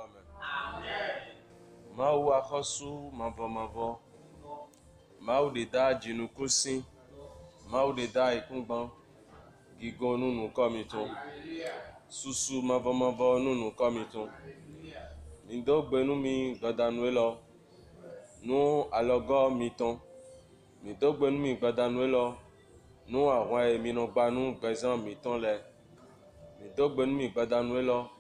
come. Mau akhosu mavo. Mau de da jinukusi. Mau de da ikunban. Gigo nunu come to. Susu mavo nunu come to. Mindogbenu mi gbadanuelo. Nu alogo miton. Mindogbenu mi gbadanuelo. Nu àwọn èmi no gbanu gbezan miton le. Mindogbenu mi gbadanuelo.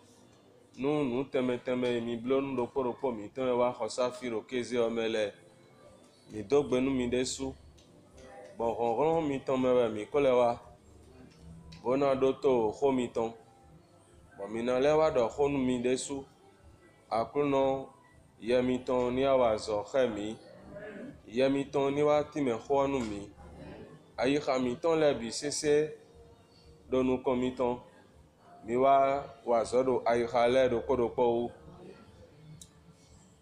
Nu teme mi blonu dokoropo miton wa khosafi rokeze omele. Mindogbenu mi desu. Bon ronron miton mewe mi kolewa. Bona doto ho miton. Bon minalewa do khonu mi desu. Akruno yemiton ni awazo khemi. Yemiton ni wa time khonu mi. Ayi khamiton le bi sese donu komiton. Mi wa wazodo ayi khale do kodopo.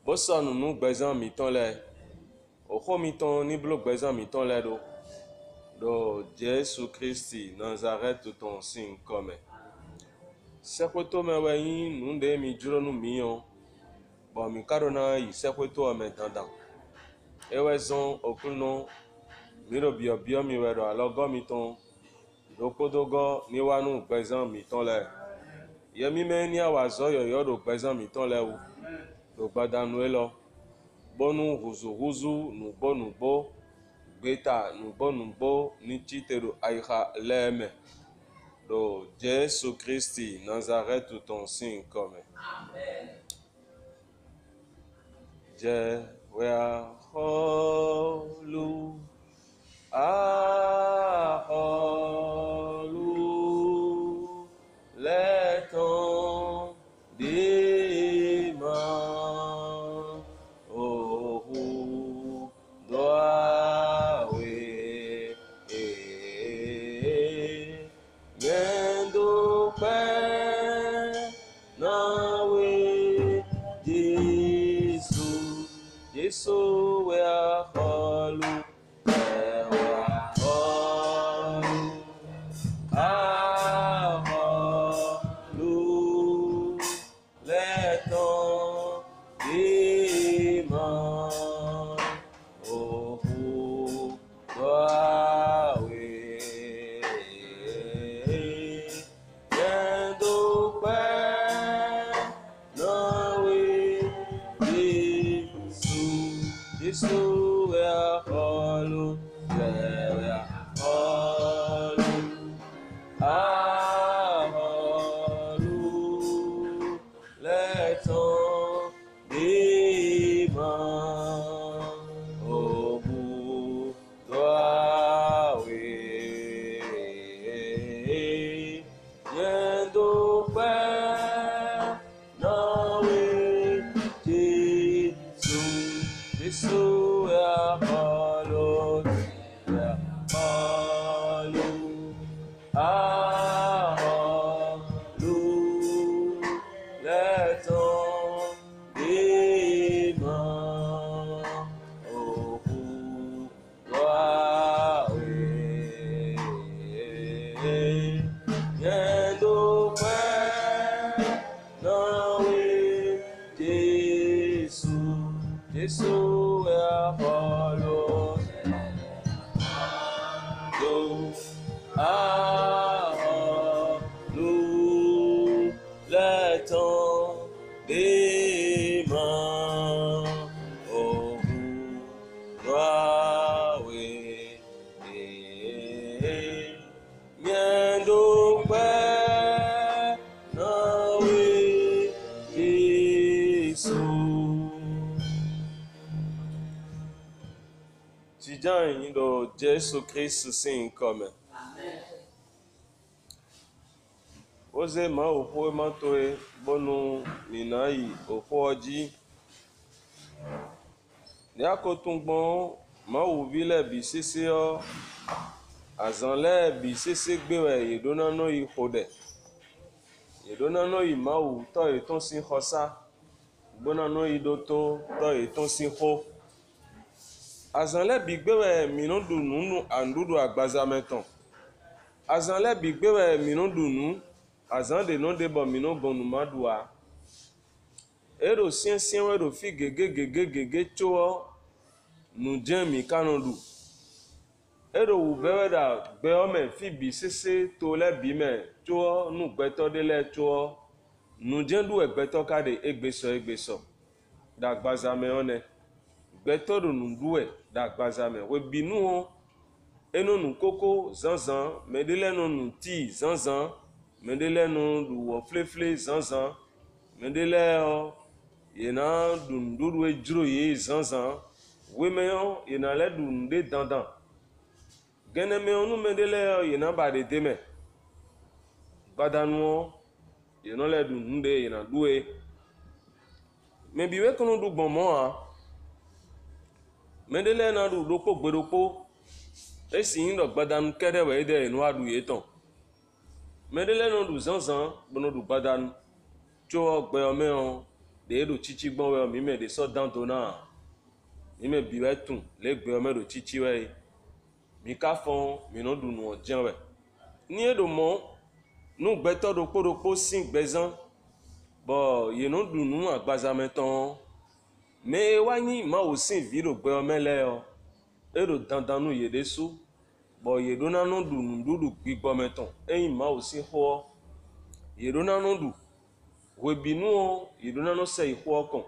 Bosonu nu gbezan miton le. Okho miton ni blo gbezan miton le do. Do Jésus Christi Nazareth ton sin come. Sekweto mewe yin nunde mi juro nu miyon. Bon mi karona yi sekweto ome dandan. Ewe zon okuno miro bio mi wedo alogo miton. Dokodogo ni wanu gbezan miton le. Yemi me ni awazo yoyo do gbezan miton le u. Do gbadanu elo. Bonu huzu nubo. Beta nubo ni chitero aïcha leme. Do Jésus Christi Nazareth ton sin come. Amen. Je wea holu aholu leton dima ohu doa So we are holu, let on demand, oh who go away, and open no way. So we are holu, we are holu, holu, let on be man, oh who go away, and open no way, Jesus. So we are holu, let on be man, oh who go away, and open no way, Jesus, we are holu, let on be man, oh who go away, and open no way, Jesus. Tijan yin do Jésus Christ sin come. Amen. Oze ma ofo matoe bonu minayi ofo oji. Ni akotungbon ma wuvile bi sese o azanle bi sese gbewe yedona no yi khode. Yedona no yi ma wu to eton sin khosa. Gbona no yi doto to eton sin kho. Azanle bigbewe minodu nunu andudu agbaza meton. Azanle bigbewe minodu nu azan de non de bon mino bonu madua. eɖo siesiẽ eɖo fi gegegegege tso nu dze mi kanɔ ɖu eɖo wu be ɖa gbewɔme fi bi sese to le bi me tso nu gbetɔ ɖe le tso nu dze ɖu egbetɔ ka ɖe egbesɔ ɖe agbaza me wɔne gbetɔ ɖo nu ɖue ɖe agbaza me wo bi nuwo eno nu koko zãzã me ɖe le no nu ti zãzã me ɖe le no ɖu wɔ flefle zãzã me ɖe le yena ɖu nuɖuɖu edzro ye zãzã we me yena le ɖu nu ɖe dandan gene me nu me ɖe le yena ba ɖe de me gbadanuwo yena le ɖu nu ɖe yena ɖue me bi we kono ɖu gbɔmɔa me ɖe le na ɖu ɖokpo gbeɖokpo esi ŋdɔ gbadanu ke ɖe wɔ de yenu aɖu ye tɔn me ɖe le no ɖu zãzã beno ɖu gbadanu tso gbeyɔme ɖe ɖo tsitsi gbɔn wɔ mi me ɖe sɔ dando na mi me bi wɛ tu le gbeyɔme ɖo tsitsi wɛ mi ka fɔ mi no ɖu nu dze wɛ ni eɖo mɔ nu gbetɔ ɖokpo si gbezã bɔ ye no ɖu nu agbaza me tɔn me wa nyi ma wo si vi ɖo gbeyɔme le eɖo dandanu ye ɖe so bɔ ye ɖo na no ɖu nuɖuɖu gbigbɔ me tɔn eyi ma wo si xɔ ye ɖo na no ɖu webinuwo ye ɖo na no se yi xɔ kɔn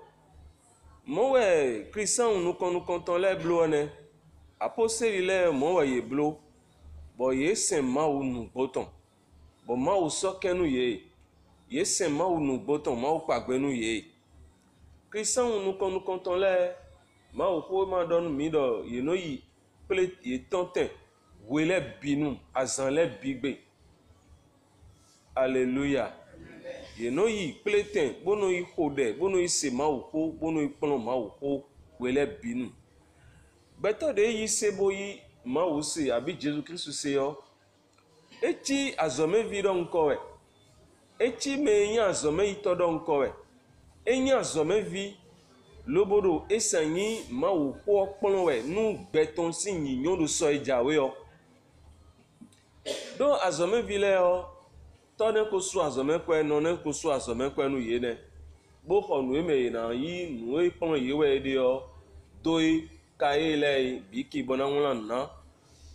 mɔwɛ kristian nukɔnukɔntɔn le blo ne apostoli le mɔwɛ ye blo bɔ ye se ma wo nu gbɔtɔn bɔ ma wo sɔ kɛnu ye se ma wo nu gbɔtɔn ma wo kpagbe nu ye kristian nukɔnukɔntɔn le ma wo ƒo ma dɔn mi dɔ ye no yi kple ye tɔntɛ we le binu azã le bigbe alleluya ye no yi kple tɛ bono yi xɔ ɖe bono yi se ma wo ƒo bono yi kplɔ ma wo ƒo we le binu gbɛtɔ ɖe yi se bo yi ma wo se abi jesu kristu se yɔ etsi azɔmevi ɖɔ ŋkɔwɛ etsi me nye azɔmeyitɔ ɖɔ ŋkɔwɛ enye azɔmevi loboɖo esa nyi ma wo ƒo kplɔ wɛ nu gbɛtɔ si nyi nyɔnu sɔ edzawe yɔ ɖo azɔmevi le yɔ tɔ ne ko so azɔmekɔe nɔ ne ko so azɔmekɔe nu ye ne bo xɔ nu eme yina yi nu ye kplɔ ye wɛ de yɔ do yi ka ye le bi ki bɔna ŋlɔ na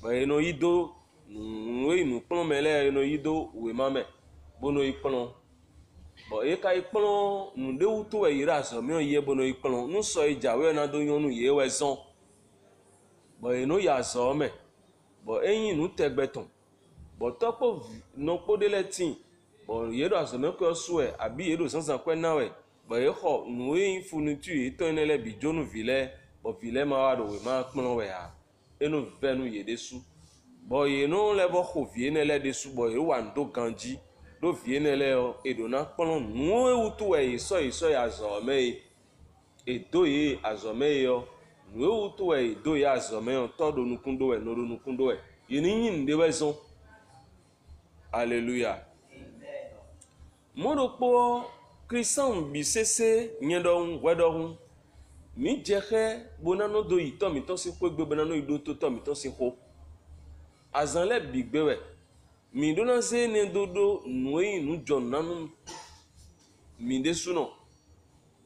bɛ yeno yi do nu ye nu kplɔ me le yeno yi do we ma me bono yi kplɔ bɔn ye ka yi kplɔ nu ɖe wuto wɛ yi ɖe azɔme ye bono yi kplɔ nu sɔ yi dza wɛ na do nyɔnu ye wɛ zɔn bɔn yeno yi azɔ me bɔn eyi nu tɛgbɛtɔn bɔn tɔkpo nɔkpo ɖe le ti bɔn ye ɖo azɔmekɔe sɔe abi ye ɖo zãzãkɔe na wɛ bɔn ye xɔ nu ye funutu ye tɔ ne le bidzonu vi lɛ bɔn vi lɛ ma wa ɖo we ma kplɔ wɛa eno vɛ nu ye ɖe su bɔn ye no le bɔ xɔ vie ne le ɖe su bɔn ye wa ŋdo gãdzi ɖo vie ne le yɔ eɖo na kplɔ nuwo wutu wɛ ye sɔ ye azɔme ye edo ye azɔme ye yɔ nuwo wutu wɛ ye do ye azɔme yɔ tɔ ɖo nukundo wɛ no ɖo nukundo wɛ ye ni nyi nu ɖe wɛ zɔn. Alléluia. Moɖokpo kristian bi sese nye ɖɔŋu wɛɖɔŋu mi dze xe bona no do yi tɔmitɔ si ƒo gbe bena no yi ɖo to tɔmitɔ si ƒo azã le bigbe wɛ mi ɖo na ze ne doɖo nu yi nu dzɔ nanu mi ɖe sunɔ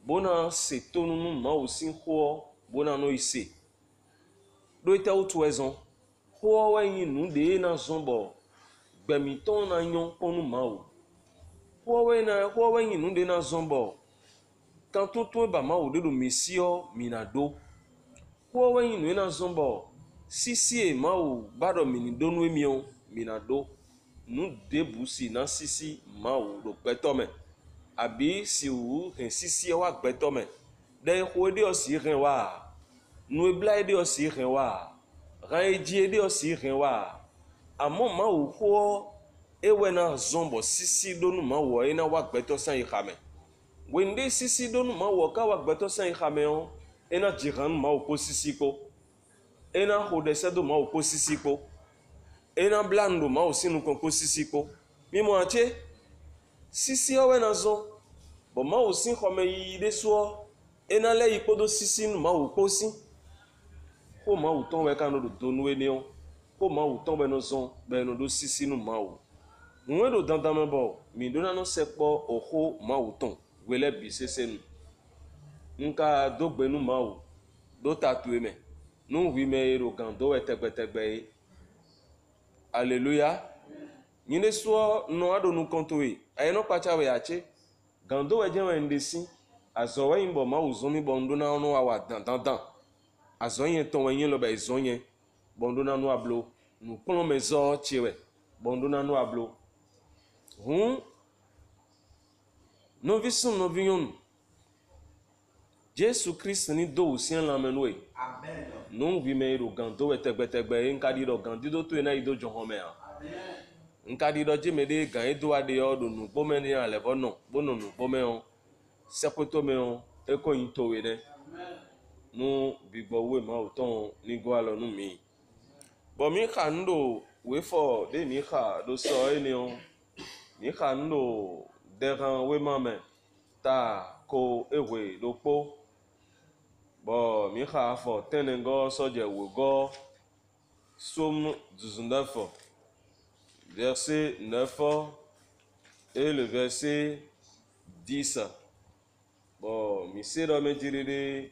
bona se to nu mawo si xɔ bona no yi se ɖo ita wotu ɛzɔn xɔ wɛ yi nu ɖe na zɔn bɔ gbɛmitɔ na nyɔ kpɔnu mawo xɔwɛ yi nu ɖe na zɔn bɔ kantoto ba mawo ɖe ɖo mi siɔ mina ɖo xɔwɛ yi nu na zɔn bɔ sisi mawo gbaɖɔ mini ɖo nu emiɔ mina ɖo nu de bu si na sisi mawo ɖo gbɛtɔ me abi si wu hɛn sisi wa gbɛtɔ me ɖe xɔ ɖe si hɛn wa nu ebla ɖe si hɛn wa hɛn edzi ɖe si hɛn wa amɔ mawo xɔ ewɛ na zɔn bɔ sisi ɖo nu mawo ena wa gbɛtɔ san yi xame wende sisi ɖo nu mawo ka wa gbɛtɔ san yi xame o ena dzihã nu mawo ƒo sisi kpo ena xɔ ɖe se do mawo ƒo sisi kpo ena bla nu ɖo mawo si nu kɔn ƒo sisi kpo mi mɔ atse sisi ɔwɛ na zɔn bɔn mawo si xɔme yiyi ɖe soɔ ena lɛ yi kpo do sisi nu mawo ƒo si ko mawo tɔn wɛ ka no do nu ene o ko mawo tɔn bɛ no zɔn bɛ no do sisi nu mawo ŋue ɖo dandame bɔ mi ɖo na no se kpɔ oxo mawo tɔn wele bi sese nu nka dogbe nu mawu do tatue me nu wi me ro gan do tegbetegbe. Alléluia. Nyine so no ado nu kontoe ayeno pacha we ache gando we jen we ndesi azo we imbo ma uzomi bondo na no wa dan azo yen ton we yen lo ba izo yen bondo na no ablo nu pon mezo chewe bondo na no ablo no visum no vion Jésus Christ ni do sien la menwe amen no vi me ro gando we tegbetegbe nka di do gandido to na ido johome a nkadi do jimede gan edo ade odo nu gbome ni ale bono bono nu gbome on sepoto me on eko yin to we de nu bigbo we ma oton ni go alo nu mi bo mi kan do we for de ni kha do so eni on mi kan do de ran we ma me ta ko ewe do po bo mi kha fo tenengo soje wo go Psaume 19 verset 9 et le verset 10. Bon, mi se do me diride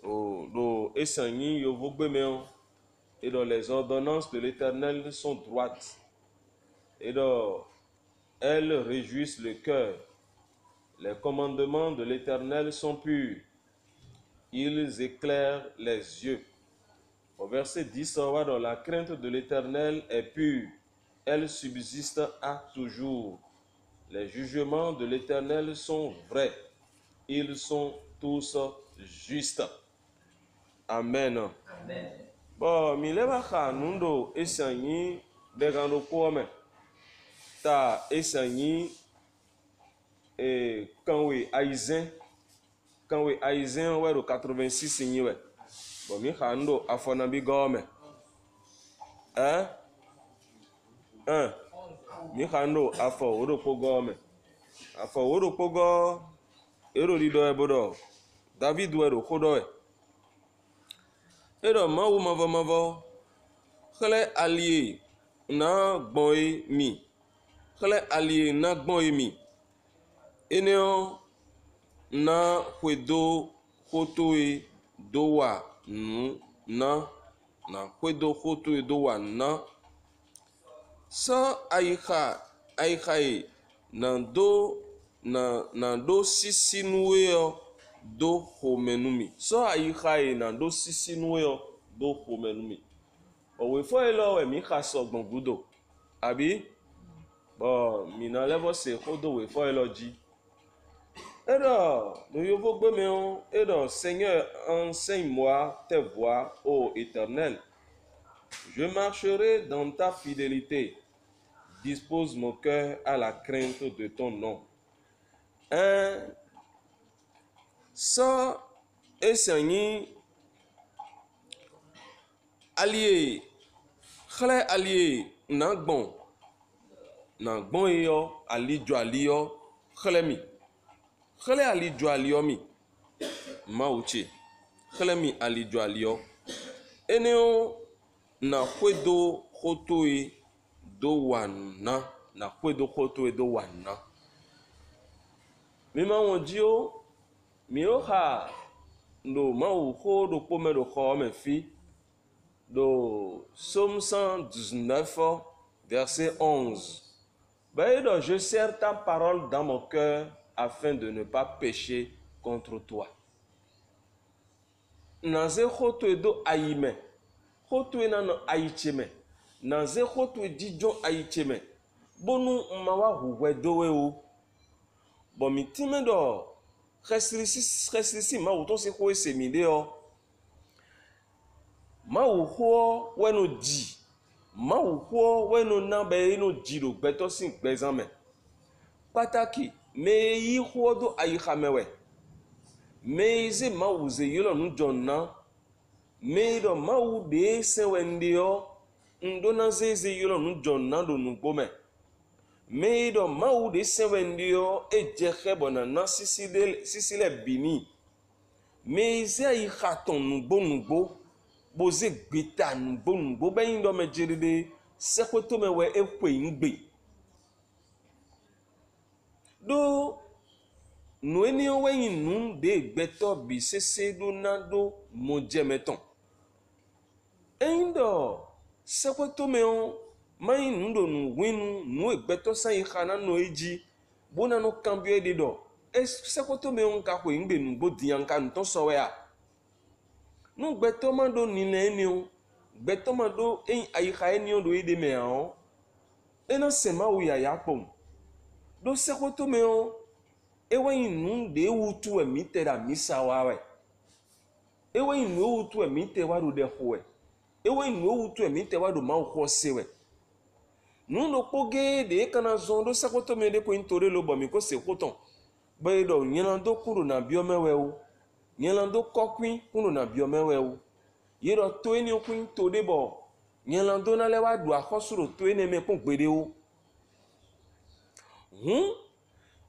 do esanyi yovo gbemeo et dans les ordonnances de l'Éternel sont droites et dans elles réjouissent le cœur. Les commandements de l'Éternel sont purs, ils éclairent les yeux. Au verset 10, on va dans la crainte de l'Éternel est pure, elle subsiste à toujours. Les jugements de l'Éternel sont vrais, ils sont tous justes. Amen. Amen. Bon, mi leba kha nundo esanyi degando kome ta esanyi kanwe aizen wero 86 nyiwe. Bon, mi kha ndo afona bi gome. Mi kha ndo afo woro pogome. Afo woro pogo ero lido ebodo. David wero kodo e. Ero mawu mavo khale allié na gbon mi. Khale allié na gbon mi. Eneo na kwedo khotoe dowa nu na kwedo khotoe dowa na sa aika na do sisinuwe do homenumi. So aika na do sisinuwe do homenumi. Owe fo elo we mi kha so gbongudo. Abi bon mi na levo se kodo we fo elo ji. Alors, nous yovo gbemeo, Seigneur, enseigne-moi tes voies, ô Éternel. Je marcherai dans ta fidélité. Dispose mon cœur à la crainte de ton nom. Ça, et Seigneur, allié, khale allié, nangbon yo, alijo aliyo, khalemi. Khale alijo aliyo mi, mauche, khale mi alijo aliyo. Eneo na kwedo khotoe do wana, na kwedo khotoe do wana. Mima wonjio, miyoha no mau ho do pome do khome fi do Psaume 119 verset 11. Ben, je serre ta parole dans mon cœur afin de ne pas pécher contre toi. Naze khotoe do ayime. Khotoe nano ayicheme. Naze khotoe dijon ayicheme. Bonu mawa huwe dowe ou. Bon mi time do restlisi ma uton se khoe semide o. Ma uho weno di. Ma uho weno nabe ino jiro beto sin gbezame. Pataki me yi ho do ayikhamewe. Me ze ma uze yelo nu jonna. Me do ma u de se wendio ndona ze yelo nu jonna do nu gbome. Me do ma u de se wendio eje bona na sisile bini. Me ze ayikhaton nugbo boze gbeta nugbo ben do me jiride sekweto me we ekwe ngbe. Do no eni we nu de gbeto bi sese do na do mo jemeton eindo sekweto me on mai nu do nu winu nu egbeto san khana no eji bona no cambio de do sekweto me on ka ko ngbe nu bo dian ka nton so we a nu gbeto ma do ni le ni o gbeto ma do ayi kha eni o do ide me an ena sema u ya pom do sekweto me on ewe inu de wutu emi te da misa wawe ewe inu wutu emi te wa do de howe ewe inu wutu emi te wa do ma ho sewe nu no poge de kana zon do sekweto me de ko intore lo bo mi ko se koton be do nyan do kuro na biomewe o nyan do kokwin kuro na biomewe o yero to eni okun to de bo nyan do na le wa do akosuro to eni me kun gbede o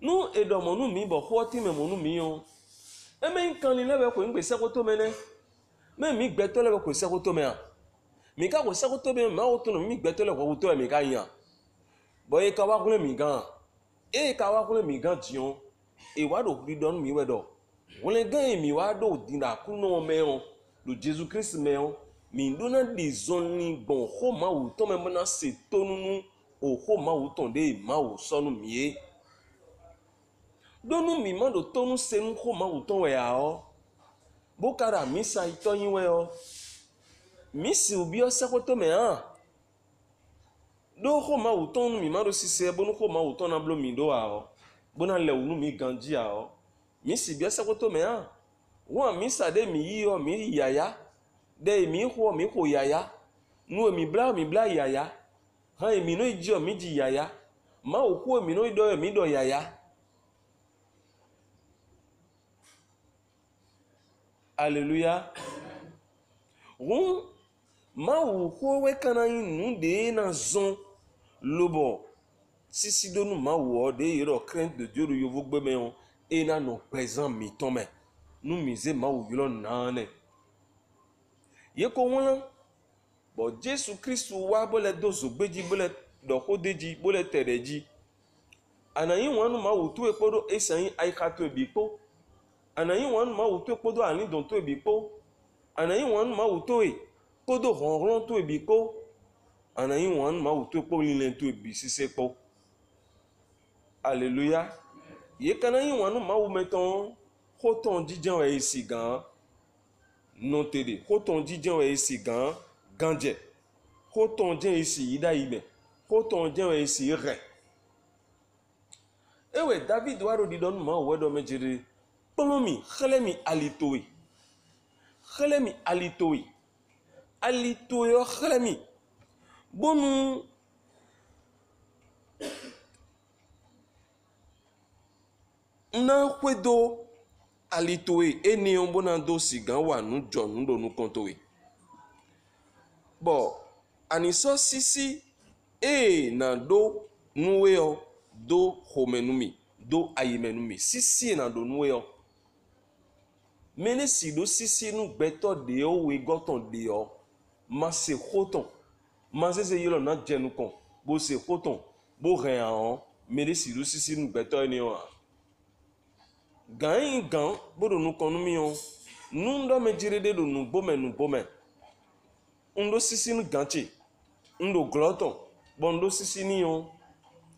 nu edomo nu mi bo khoti me mo nu mi o eme nkan ni lebe ko ngbe sekwoto me ne me mi gbeto lebe ko sekwoto me a mi ka ko sekwoto me ma o to no mi gbeto lebe ko to mi ka yan bo e ka wa kule mi gan jion e wa do ri don mi we do wole gan mi wa do dinda ku no me o lo Jesus Christ me o mi ndo na de zon ni bon ho ma o to me na se tonunu o ho ma o ton de ma o so nu mi e donu mi ma do tonu senu ho ma uton we a o bokara misa itoyin we o misi ubi o sekwoto me an do ho ma uton mi ma do sise bonu ho ma uton na blo mi do a o bona le unu mi ganji a o misi bi o sekwoto me an won misa de mi yi o mi yaya de mi ho yaya nu mi bla yaya ha mi no ji o mi ji yaya ma o ko mi no do yaya. Alléluia. Ma ou ko we kana nu de na zon lobo sisi do nu ma wo de yero crainte de Dieu yo vogbe me on e na no présent mi ton me nu mi ze ma ou yolo na ne ye ko won bo Jesus Christ wa bo le dozo gbeji bo le do ko deji bo le tereji anayin won nu ma wo tu epodo esan ai ka to bi po anayin wan ma wuto kpodo ani don to ebipo anayin wan ma wuto kpodo ronron to ebipo anayin wan ma wuto kpo lilen to ebi sise po alléluia ye kana yin wan ma wu meton hoton jijan we isi gan non tede hoton jijan we isi gan ganje hoton jen isi ida ibe hoton jen we isi re ewe David waro di don ma wedo mejiri Polomi, khelemi alitoui. Alitoui o khelemi. Bonu. Na kwedo alitoui. Eni on bona do sigan wa nu John nu do nu kontoui. Bo, aniso sisi na do nuwe o do homenumi. Do ayimenumi. Sisi na do nuwe o. Mene si do sisi nu beto de o we goton de o ma se khoton ma se yelo na jenu kon bo se khoton bo ren an mene si do sisi nu beto ni o gan bo do nu kon mi o nu ndo me jire de do nu bome ndo sisi nu ganche ndo gloton bo ndo sisi ni o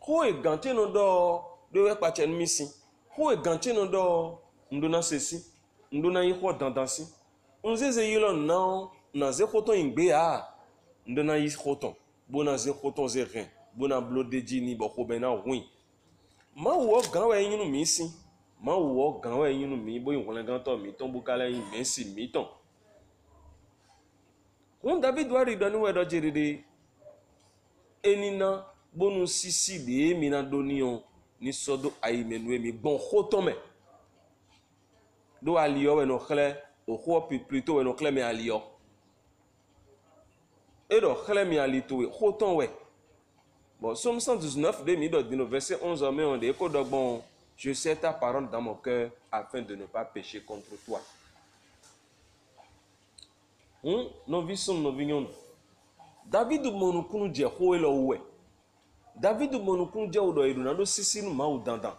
ko e ganche no do we pa chen mi si ko e ganche no do ndo na sesi ndo na yiko dandansi unzeze yilo na ze khoton ingbe a ndo na yi khoton bo na ze khoton ze ren bo na blodeji ni bo ko be na win ma wo gan we yinu mi si ma wo gan we yinu mi bo yin gan to mi ton bu kala yin mi si mi ton kun David wari do ni we do jiride enina bonu sisi de mi na donion ni sodo ayimenu mi bon khoton me do alio we no khle o ho plutôt we no khle me alio e do khle me alito we khoton we bon Somme 119 de mi do dino verset 11 mais on de ko dogbon je sais ta parole dans mon cœur afin de ne pas pécher contre toi no visum no vignon David monukunu je ho elo we David monukunu je odo iruna do sisi nu ma u dandan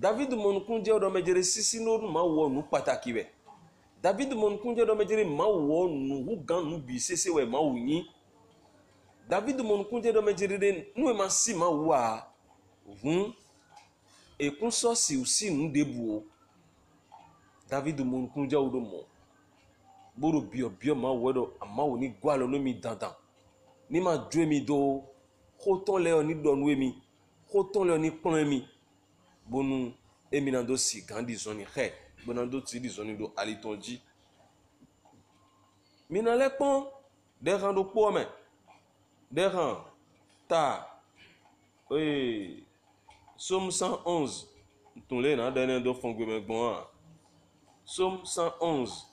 David monkunje do mejere sisi no ma wo nu pataki we. David monkunje do mejere ma wo nu hugan nu bi sese we ma wunyi. David monkunje do mejere nu ma si ma wa hun e kun so si usi nu debu. David monkunje do mo. Boro bio ma wo do ama woni gwalo no mi dandan. Ni ma dwe mi do hoton le oni do nu mi. Hoton le oni pon mi. Bonu eminando si gandi zoni he bonando ti di zoni do alitonji minale pon de rando pome de ran ta Somme 111 ton le na dene do fongwe me bon Somme 111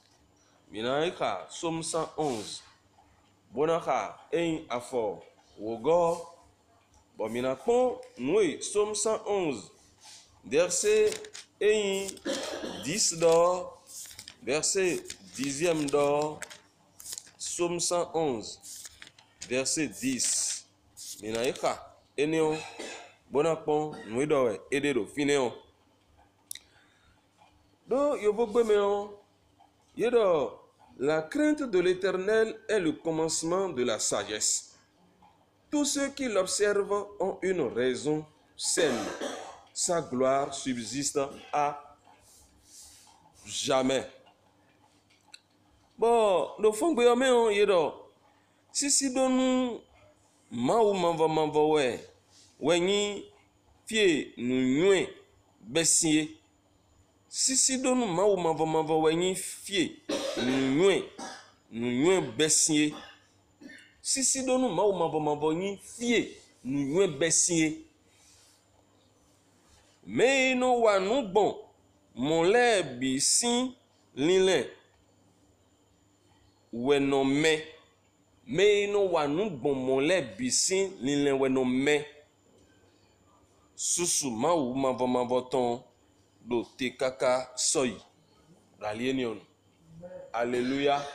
minaika Somme 111 bonaka ein afo wogo bon minapon nous Somme 111 verset 1, 10 d'or, verset 10e d'or, Somme 111, verset 10. Minaïka, Eneo, Bonapon, Nouidowe, Edero, Finéon. Donc, la crainte de l'Éternel est le commencement de la sagesse. Tous ceux qui l'observent ont une raison saine. Sa gloire subsiste à jamais. Bon, le fond de on yedo. Si donu mau manva we. Wenyi fie nu besie. Si donu mau manva wenyi fie nu besie. Si donu mau manva wenyi fie nu besie. Mais no wa nu bon mon le bi sin linle we no me mais no wa nu bon mon le bi sin linle we no me susu ma wu ma voton do te kaka soyi ralienion alléluia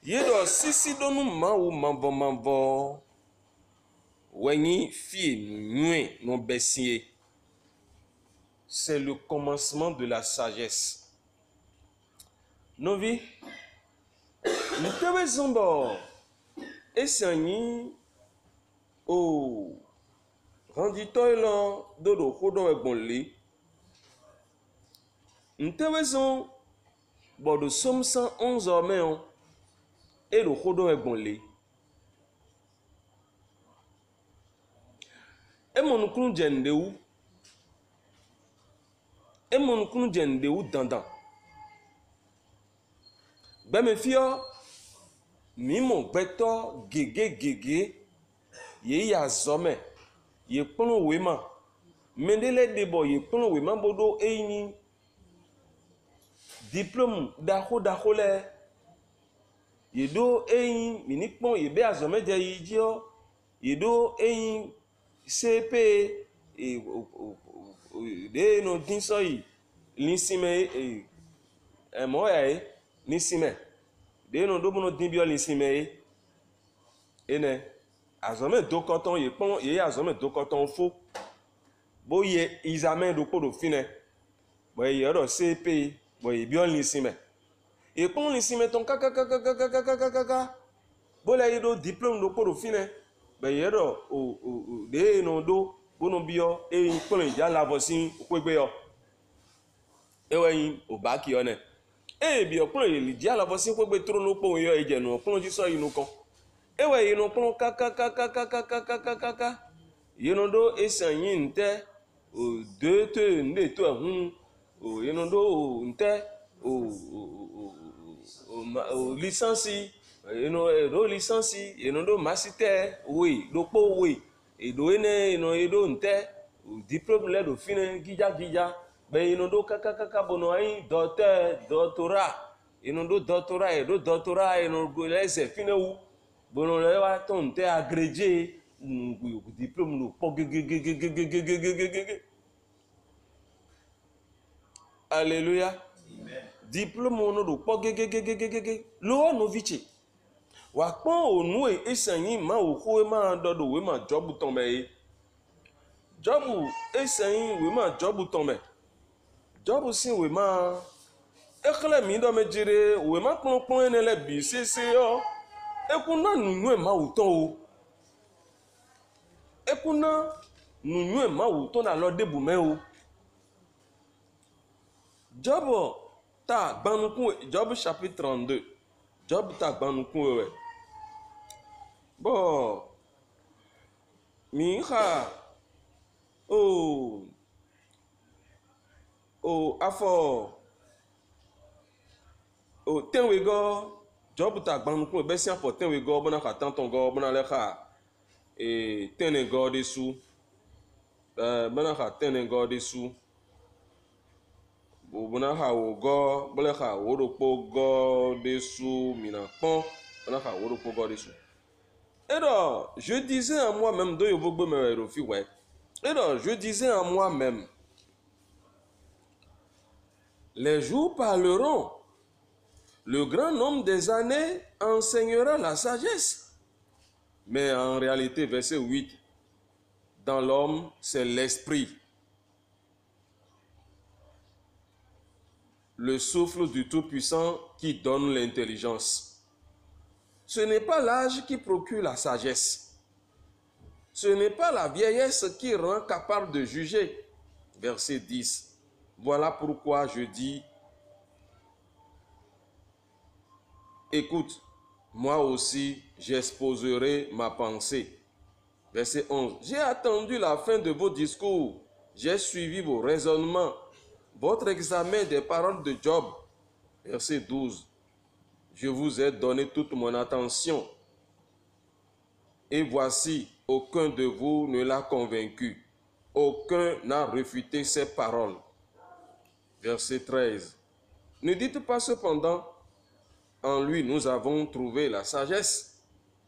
yedo sisi donu ma wu ma vo wenyi fie nu no besie. C'est le commencement de la sagesse. Novi, nous devons essayer au renditoilo dodo hodo egbonli. Nous devons de Somme 111 hommes et le hodo egbonli. Et mon kun jende ou et mon kun jende ou dandan. Ben me fio mi mon beto gege ye ya zome ye pon wema mendele debo ye pon wema bodo eyini diplôme daho le ye do eyin mi ni pon ye be azome je yijio ye do eyin CP e de no dinso yi linsime e mo ya linsime de no do bono din bio linsime ene azome do koton ye pon ye azome do koton fo bo ye examen do ko do fine bo ye ro CP bo ye bio linsime e pon linsime ton kaka bo la ye do diplôme do ko do fine bo ye ro o de no do bono bio e pon ja la vosin kwegbe yo eweyin obaki one e bi opon li ja la vosin kwegbe tro no pon yo ejenu opon ji so inu kan eweyin no pon kaka yino do esanyin nte o de te nde to hun o yino do nte o licence yino do licence yino do master oui do po oui e do ene no edo nte diplôme le do fine gija be ino do kaka bono ai doctorat ino do doctorat e do doctorat ino go lese fine wu bono le wa ton nte agrégé diplôme no po gege alléluia diplôme no do po gege lo no vichi wa pon onu esanyin ma o ko ma dodo we ma job ton be Jobu esen we ma Jobu tombe. Jobu sin we ma ekle mi do me jire we ma pon ene le bi sese yo. Ekuna nunu e ma uton o. Ekuna nunu e ma uton na lo debu me o. Job ta gbanukun Job chapitre 32. Job ta gbanukun we. Bon mi ha o afọ o tenwe go Job ta gbanukun be si afọ tenwe go bona ka tanton go bona le ka tene go desu bona ka tene go desu bona ka wo go bona ka wo ro po go desu mina pon bona ka wo ro po go desu. Et alors, je disais à moi-même, je disais à moi-même, les jours parleront, le grand nombre des années enseignera la sagesse. Mais en réalité, verset 8, dans l'homme, c'est l'esprit, le souffle du Tout-Puissant qui donne l'intelligence. Ce n'est pas l'âge qui procure la sagesse. Ce n'est pas la vieillesse qui rend capable de juger. Verset 10. Voilà pourquoi je dis, écoute, moi aussi j'exposerai ma pensée. Verset 11. J'ai attendu la fin de vos discours. J'ai suivi vos raisonnements, votre examen des paroles de Job. Verset 12. Je vous ai donné toute mon attention. Et voici, aucun de vous ne l'a convaincu. Aucun n'a refuté ses paroles. Verset 13. Ne dites pas cependant, en lui nous avons trouvé la sagesse.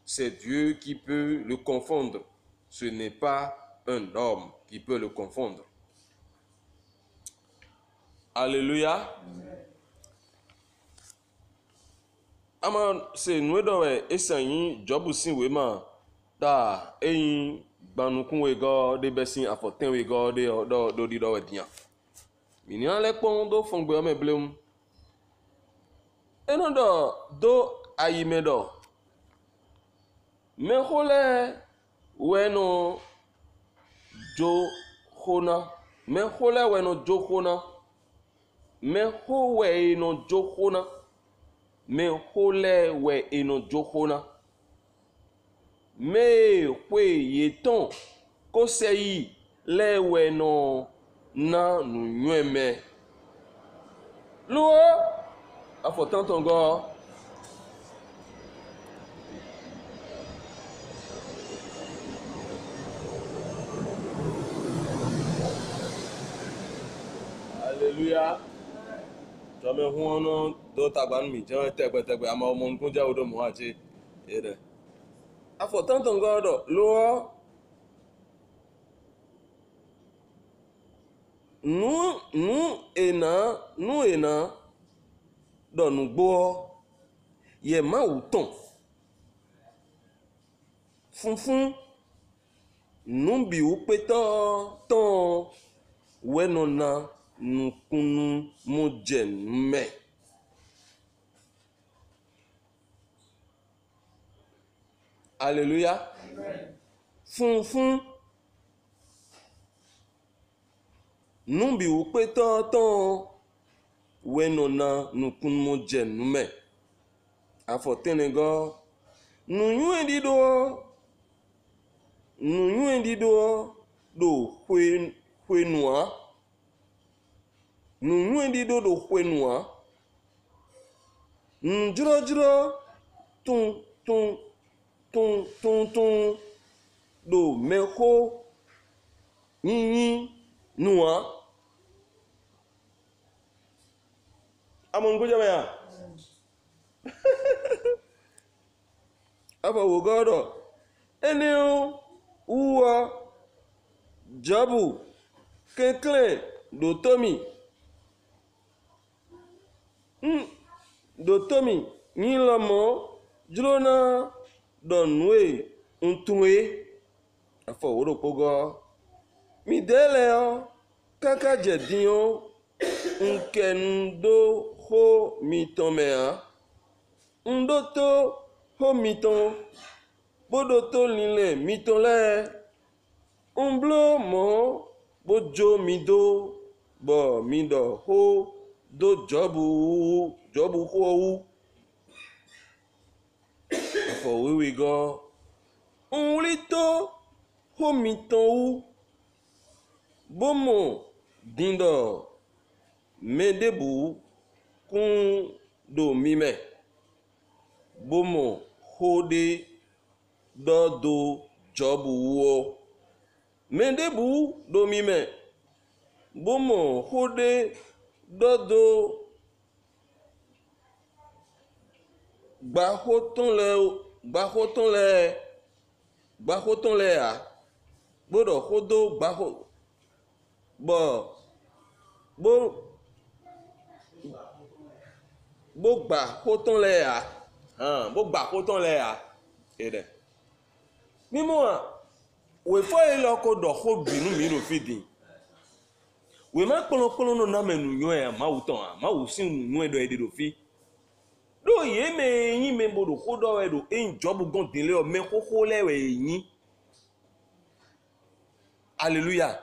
C'est Dieu qui peut le confondre. Ce n'est pas un homme qui peut le confondre. Alléluia. Ama se nwe do we esanyi Job sin we ma da eyin gbanukun we go de besin afoten we go de do di do we dian mini ale pon do fongbe o me blem eno do ayime do me hole we no jo khona me hole we no jo khona me ho we no jo khona me hole we eno jokona me kwe yeton ko seyi le we no na nu nweme lo afotan tongo Alléluia. Jome huono do tagban mi je tegbe ama omo nkun je odo mo aje ere afo tanto ngodo lo nu ena do nu gbo ye ma uton funfun nu bi u pe ton we no na nukunu mojenme. Alléluia. Funfun numbi u pe ton wenona nukunu mojenme. Afotenego nunyu endido do kwenua nu endido do kwenua njiro tun do meko yin nua amongo jamaya aba wogodo eneo uwa Jobu kenkle do tomi dotomi ni lomo jlona donwe untuwe afọ woro pogo mi dele o kaka jedin o nkendo ho mi tomea ndo to ho mi ton bodo to lile mi ton le umblo mo bojo mi do bo mi do ho do jobu ho for we go unlito ho mi ton bomo dindo medebu kun do mime bomo hode do jobu wo medebu do mime bomo hode do gbahoton le a bodo hodo gbaho bo gbahoton le a bo gbahoton le a ede mimo a we fo ilo ko do ho binu mi no fidi we ma polopolo no na menu yo e ma wuton a ma wo sin nu edo ede do fi do ye me yin me bodo ho do edo en job gon dele o me ho le we yin hallelujah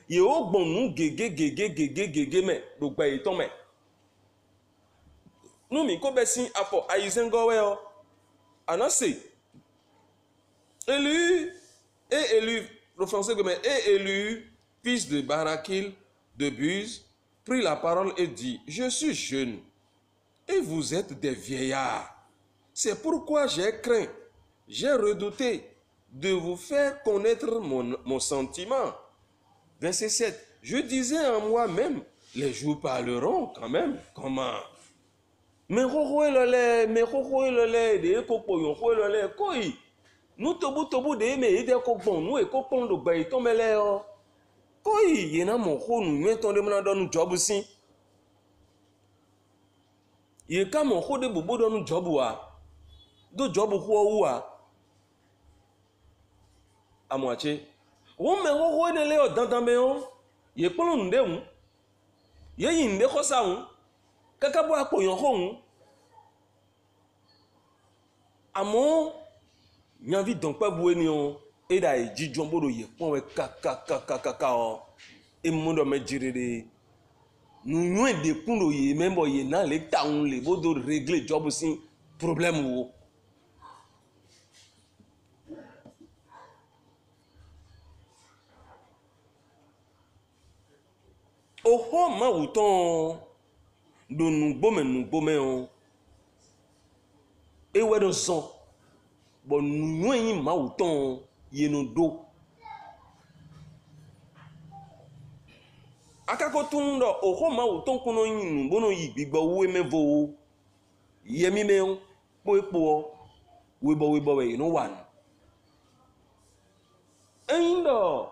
ye o gbon nu gege me do gba iton me nu mi ko be sin afo ayizengo we o anase élu, le français comme est élu, fils de Barakil, de Buz, prit la parole et dit, je suis jeune, et vous êtes des vieillards. C'est pourquoi j'ai craint, j'ai redouté de vous faire connaître mon sentiment. Verset 7, je disais en moi-même, les jours parleront quand même, comment? Mais de koi. Nous tobu de me ide ko gbon nu e ko pon do gba iton mele o koi ye na mo ho nu nwe ton de mo na do nu job sin ye ka mo ho de bobo do nu job wa do job ho wa amoache wo me ho de le o dandan be o ye pon nu de hu ye yin de ko sa hu kaka bo apo yan ho hu amo nyavi donc pas boué ni on et da ji jombo do ye pon we kaka o e mo do me jirede nu nwe de kun do ye membo ye na le taun le bodo régler job sin problème wo oho ma wuton do nu gbome on e we do son bon nu yin ma wuton ye no do akako tun do oho ma wuton kuno yin nu bono yi gbigbo wo mevo ye mi me po epo we bo we no wan endo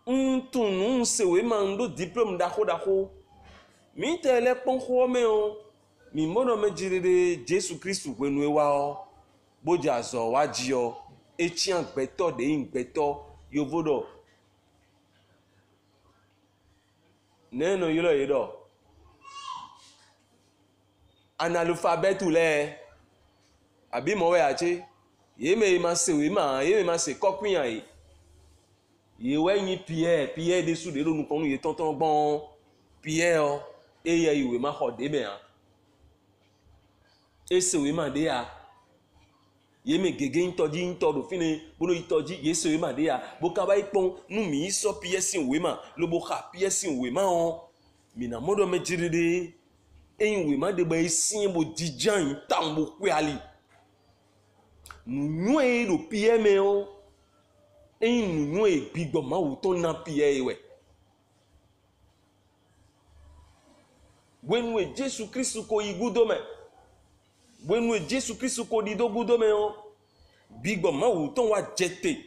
ntunu se we ma ndo diplôme da ho mi tele pon ho me o mi mono me jirede Jesu Christ wenu e wa o boja zo wa ji o echi an gbeto de in gbeto yovodo neno yilo yedo analphabetu le abi mo we ache ye me ma se kokun an ye we yin Pierre de su de lo nu kon ye tonton gbon Pierre o eye iwe ma ho de be an ese we ma de ya ye me gege ntoji ntodo fini bono itoji yese we ma de ya bo ka ba ipon nu mi so piercing we ma lo bo kha piercing we ma on mi na modo me jiride eyin we ma de ba isin bo dijan tan bo kwe ali nu e do pie me on eyin nu e gbigbo ma wo ton na pie we when we Jesus Christ ko igudo me when we Jesu Christ ko di do gudo me o bigbo ma wu ton wa jete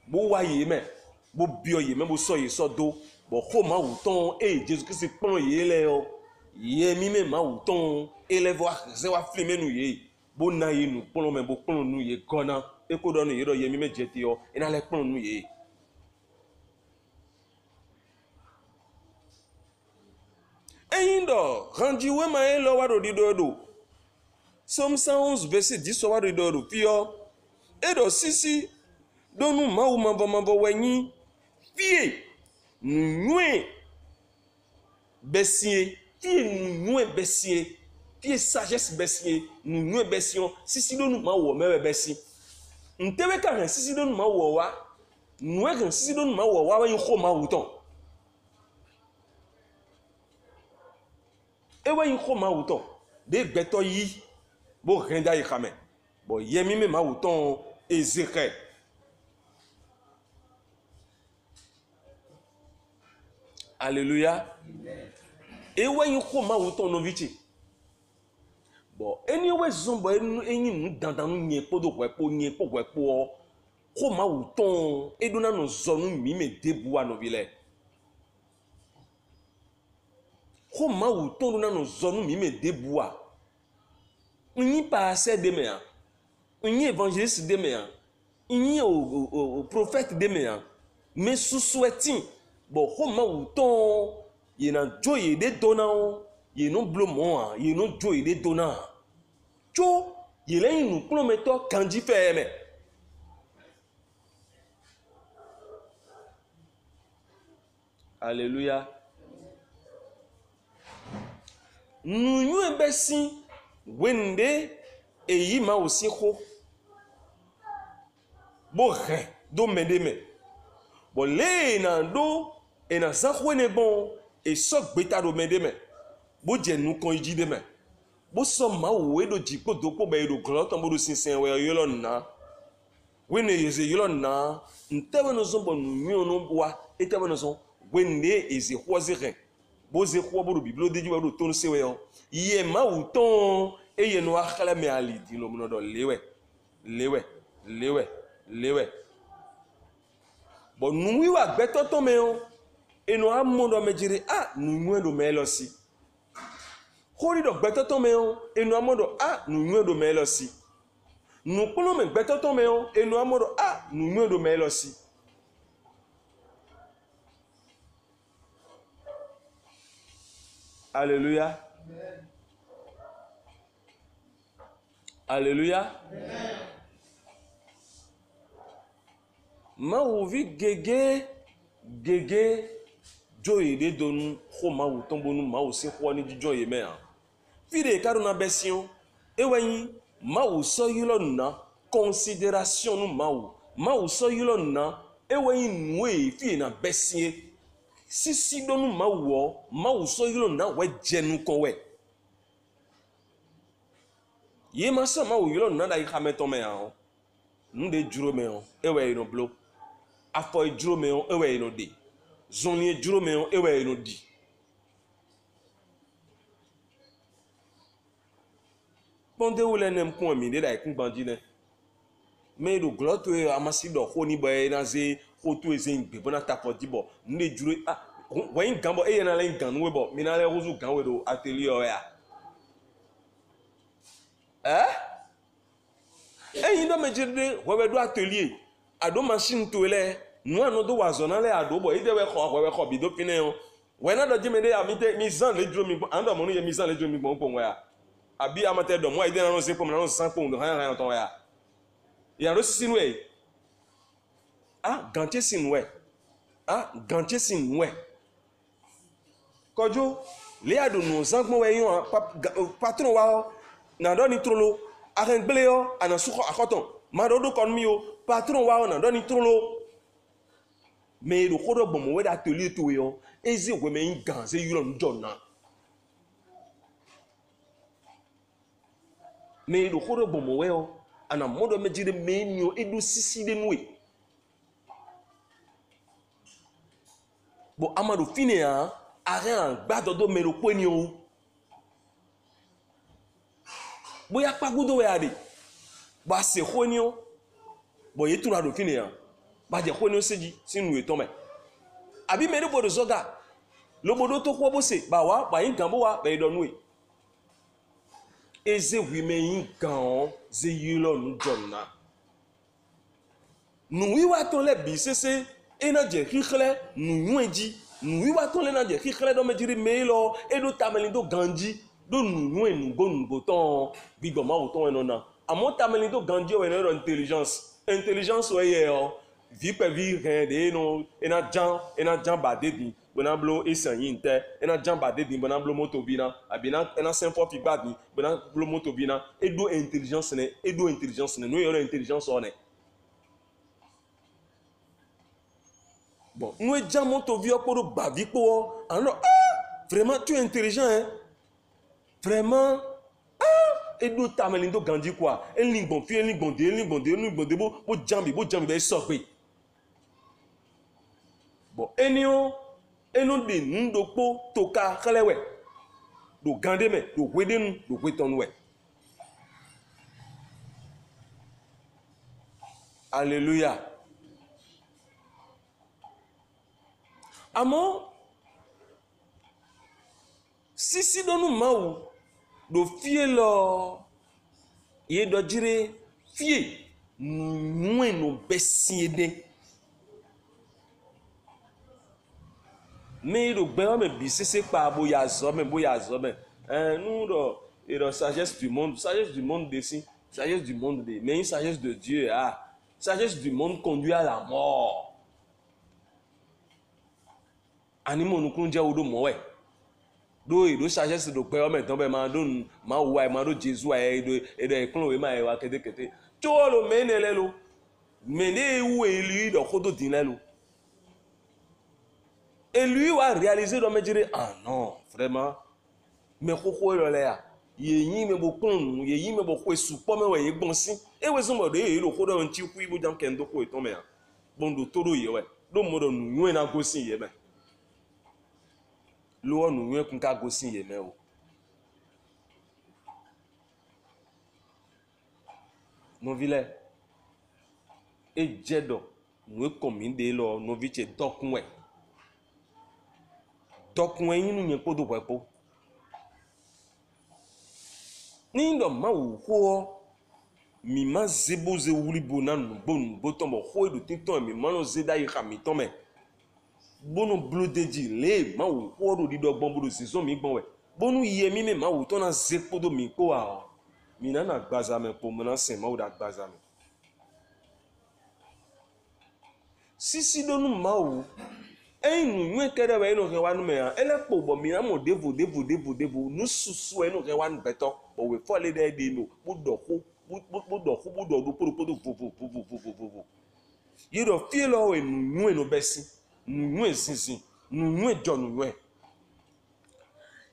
bo wa ye me bo bio ye me bo so ye so do bo ho ma wu ton Jesu Christ pon ye le o ye mi me ma wu ton eleve wa ze wa flime nu ye bo na ye nu pon me bo pon nu ye gona e ko do nu ye do ye mi me jete o ina le pon nu ye Eindo, randiwe ma lo waro didodo. Somme 111 verset 10 so waro didodo. Pio, edo sisi, donu mau mabo wenyi, fie, nwe, besie, fie nwe besie, fie sagesse besie, nwe besion, sisi donu mau mewe besi. Ntewe ka sisi donu mau wa, nwe sisi donu mau wa wen ko mau ton. Ewe yin ko mau ton, de gbeto yi, bo renda yi kame. Bo yemi me mau ton Ézéchiel. Alléluia. Ewe yin ko mau ton no vichi. Bon, anyway, zombo eni nu dandanu nye podo kwepo nye po kwepo ko ma uton eduna no zonu mi me debu ano bile. Ko ma uton duna no zonu mi me debu a. Unyi pasteur de me a. Unyi évangéliste de me a. Unyi o prophète de me a. Me suswetin. Bon, ko ma uton ye na joye de dona ye no blomo a, ye no joye de dona. Cho, ye le inu prometo kanji feme. Alléluia. Nous ebesi wende eyi ma aussi ko. Bo re do medeme. Bo le na do e na zakwe ne bon e sok beta do medeme. Bo je nu kon iji deme. Bo so ma we do jipo do po be do gloton bo do sinsen we yelo na. We ne yeze yelo na. Ntewe no zombo nu no wa etewe no zon wende eze hwazire. Bo ze hwa bo do biblo de jiwa do ton sewe yo. Ye ma uton e ye no akhala me ali di lo mo do lewe. Bo nu wi wa gbeto to me yo. E no amondo me jire nu nwe do me lo si. Hori do gbeto to me yo. E no amondo nu nwe do me lo si. Nu kuno me gbeto to me yo. E no amondo nu nwe do me lo si. Alléluia. Amen. Alléluia. Amen. Ma ouvi gege joye de donu ko ma wu tombo nu ma wu se ko ni joye me an. Fide karo na besion ewenyi ma wu so yilo na considération nu ma wu so yilo na ewenyi nwe fi na besie sisi donu ma wu so yilo na we jenu kon we ye ma so ma wu yilo na da yi khameton me an nu de juro me an ewe no blo afo juro me an ewe no de zoni juro me an ewe no di bonde wule nem kon mi de da ikun bandi ne me do gloto e amasi do ho ni boy na ze ho to e ze ngbe bona tapo dibo nle juro wen gambo e na le gan we bo mi na le rozu gan we do atelier o ya yin do me jide we do atelier ado machine to le nu anu do wazona le ado bo ide we ko bi do pine o we na do jime de amite mi zan le juro mi ando mo no ye mi zan le juro mi gbon we ya abi amate do mo ide na no se pom na no san pom do han ton ya ya ro sinu e gantie sinwe gantie sinwe kojo le ado no san gbon we yon patron wa na do ni trolo arengbele yo ana suko akoton ma do kon mi o patron wa na do ni trolo me do kodo bomo we da atelier to yo ezi we me gan se yulo njona me do kodo bomo we o ana modo me jide me nyo edu sisi de nwe bo amado fine a aran gbado do me ro po ni o bo ya pagudo we ade ba se khoni o bo ye tura do fine a ba je khoni o seji sinu eton me abi me do bodo zoga lo bodo to ko bo se ba wa ba yin gambo wa be do nwe eze women gan ze yilo nu jonna nu wi wa ton le bi sese ena je khikhle nu nweji nu wa ton le na je ki khle do me jiri me lo e do tameli do ganji do nu enu go nu go ton bigbo ma o ton eno na amo tameli do ganji o eno intelligence o ye o vi pe vi rien de no ena jan ba de di bona blo esan yin te ena jan ba de di bona blo moto bi na abina ena senfo fi gba di bona blo moto bi na edo intelligence ne no yo intelligence o ne bon nous jan moto vi o ko do ba vi po alors vraiment tu es intelligent hein vraiment edo tameli do ganji quoi elingbon fi elingbon de bo jambi be so pe bon eno de ndokpo toka khalewe do gande me do wedenu do wetonwe alléluia amo sisi donu mawu do fie lo ye do jire fie nwe no besiede me do gbe o me bi sese pa boya zo me nous do et la sagesse du monde d'ici sagesse du monde de mais une sagesse de Dieu sagesse du monde conduit à la mort animo nu kun je odo mo do sagesse do pe o me ton be ma do ma wa ma do Jésus e do ekun we ma e wa kete to lo menele lo mene wu eli do kodo din lelo et lui va réaliser do me dire non vraiment me koko lo le ya yeyin me bo kun yeyin me bo ko esu po me we ye gbon si e we so mo de e lo kodo nti ku ibo jam ken do ko iton me ya bon do toro ye we do mo do nu na go sin ye me lo nu yen kun ka go sin ye me o no vile e jedo nu komi de lo no vi che dokun we yin nu yen podo pepo ni ndo ma wo ho mi ma zebo ze wuli bona nu bonu botombo ho do tinton mi ma no zeda yi khami ton me bonu blodeji le ma wo ho do di dogbon bodo season mi gbon we bonu ye mi me ma wo ton na zepo do mi ko mi na gbaza me po mo na sen ma wo da gbaza me sisi donu ma wo nu nwe kere we no ke wanu me ele po bo mi na mo devo nu susu e no ke wanu beto o we fo le de no budo do podo you do feel o nu no besi nu sinsin nu jonu we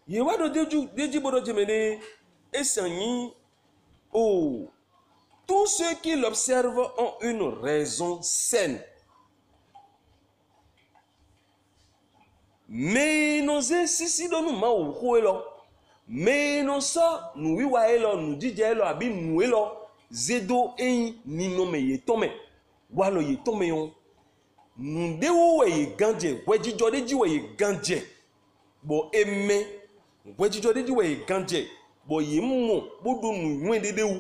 ye wa do deji bodo jemene esanyin tous ceux qui l'observent ont une raison saine. Mais nous sisi do nu ma wo ko elo mais no so nu wiwa elo nu jije elo abi nu elo zedo eyin nino me ye tome wa lo ye tome yon nu de wo we ye ganje wejijo deji we ye ganje bo eme wejijo deji we ye ganje bo ye mo bodo nu wen dede wu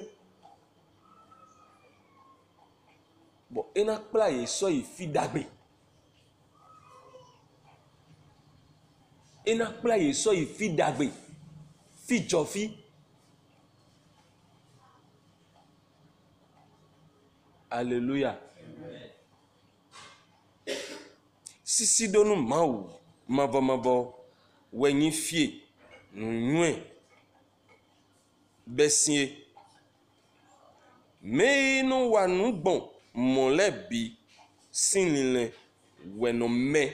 bo ena kpla ye so ye fi dagbe ena kpla ye so ye fi dagbe fi jofi alléluia sisi donu mawu mavo wenyi fie nwe besie me no wa nu gbon molebi sinile weno me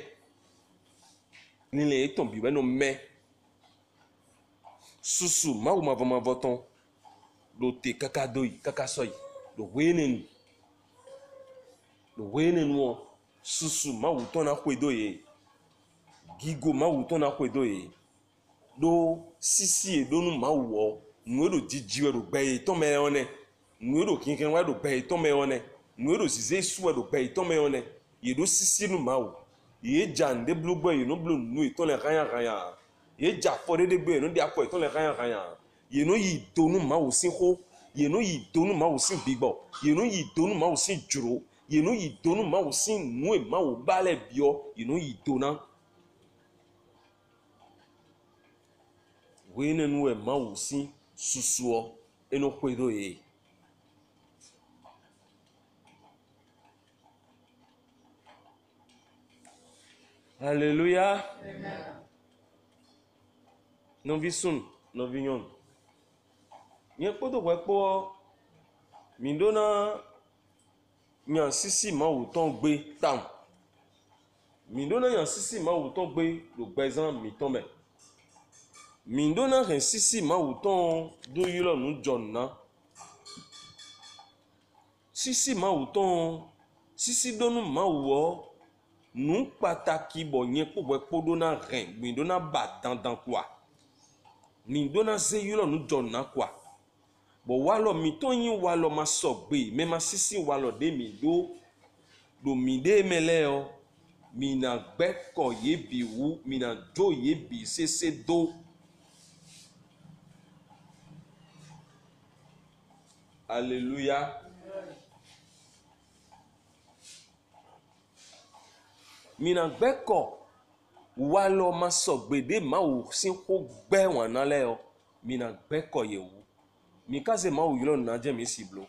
nile eton bi weno me susu mawu mavo ton do te kaka doyi kaka soyi do wenenu susu mawu ton na kwedo ye gigo mawu ton na kwedo ye do sisi e donu mawu o nu do jijiwe do gbe ton me one nu do kinkin wa do gbe ton me one nu do size su do gbe ton me one ye do sisi nu mawu ye jande blugbo ye no blu nu ton le kanya ye ja fo de gbe no dia fo ton le kanya ye no yi donu mawu sin ho ye no yi donu mawu sin bigbo ye no yi donu mawu sin juro ye no yi donu mawu sin nu e mawu bale bio ye no yi dona wene nu e mawu si susuo eno kwedo ye. Alléluia. Novi sun, novi nyon. Nye kpoto kwepo mindona nyan sisi mawu ton gbe tam. Mindona nyan sisi mawu ton gbe lo gbezan mi tombe. Mindona ren sisi mawu ton do yilo nu jonna. Sisi mawu ton sisi donu mawu o nu pataki bo nye kpo dona ren mindona ba dandan kwa. Mindona ze yilo nu jonna kwa. Bo walo miton yin walo ma sogbe me ma sisi walo de mi do mi de meleo mina gbeko ye bi wu mina jo ye bi sese do. Alléluia. Mina gbeko walo ma sogbe de ma wu sin ko gbe wana leo mina gbeko ye wu. Mi kaze ma wu yilo na je mi siblo.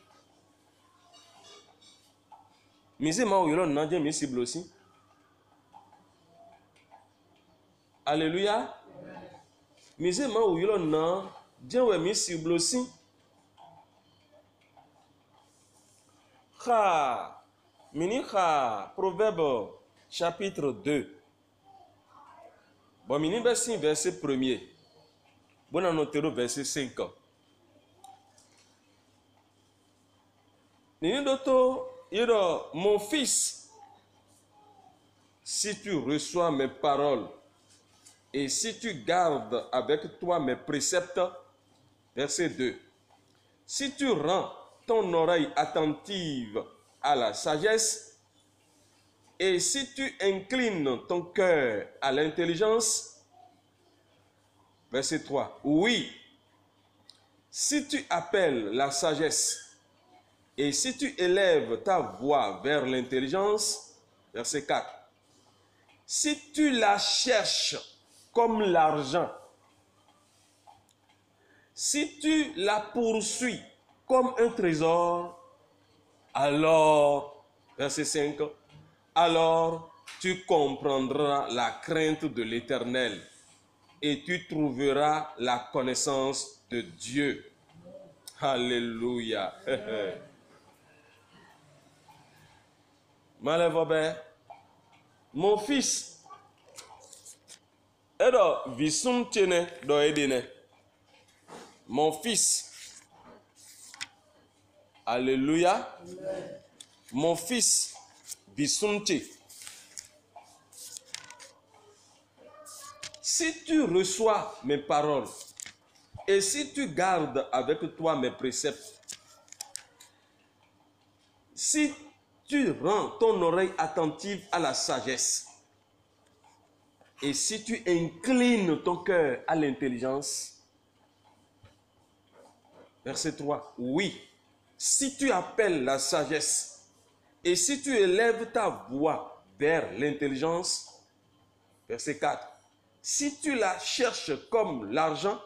Mi se ma wu yilo na je mi siblo si. Alléluia. Mi se ma wu yilo na je we mi siblo si. Mini Proverbe chapitre 2. Bon, mini verset 1er. Bon, on note verset 5. Nini doto, mon fils, si tu reçois mes paroles et si tu gardes avec toi mes préceptes, verset 2. Si tu rends ton oreille attentive à la sagesse et si tu inclines ton cœur à l'intelligence, verset 3. Oui, si tu appelles la sagesse et si tu élèves ta voix vers l'intelligence, verset 4. Si tu la cherches comme l'argent, si tu la poursuis comme un trésor, alors, verset 5, alors tu comprendras la crainte de l'Éternel et tu trouveras la connaissance de Dieu. Alléluia. Malève mon fils, edo visum tiene do edene. Mon fils. Alléluia. Mon fils, visumte. Si tu reçois mes paroles et si tu gardes avec toi mes préceptes, si tu rends ton oreille attentive à la sagesse et si tu inclines ton cœur à l'intelligence, verset 3, oui, si tu appelles la sagesse et si tu élèves ta voix vers l'intelligence, verset 4, si tu la cherches comme l'argent,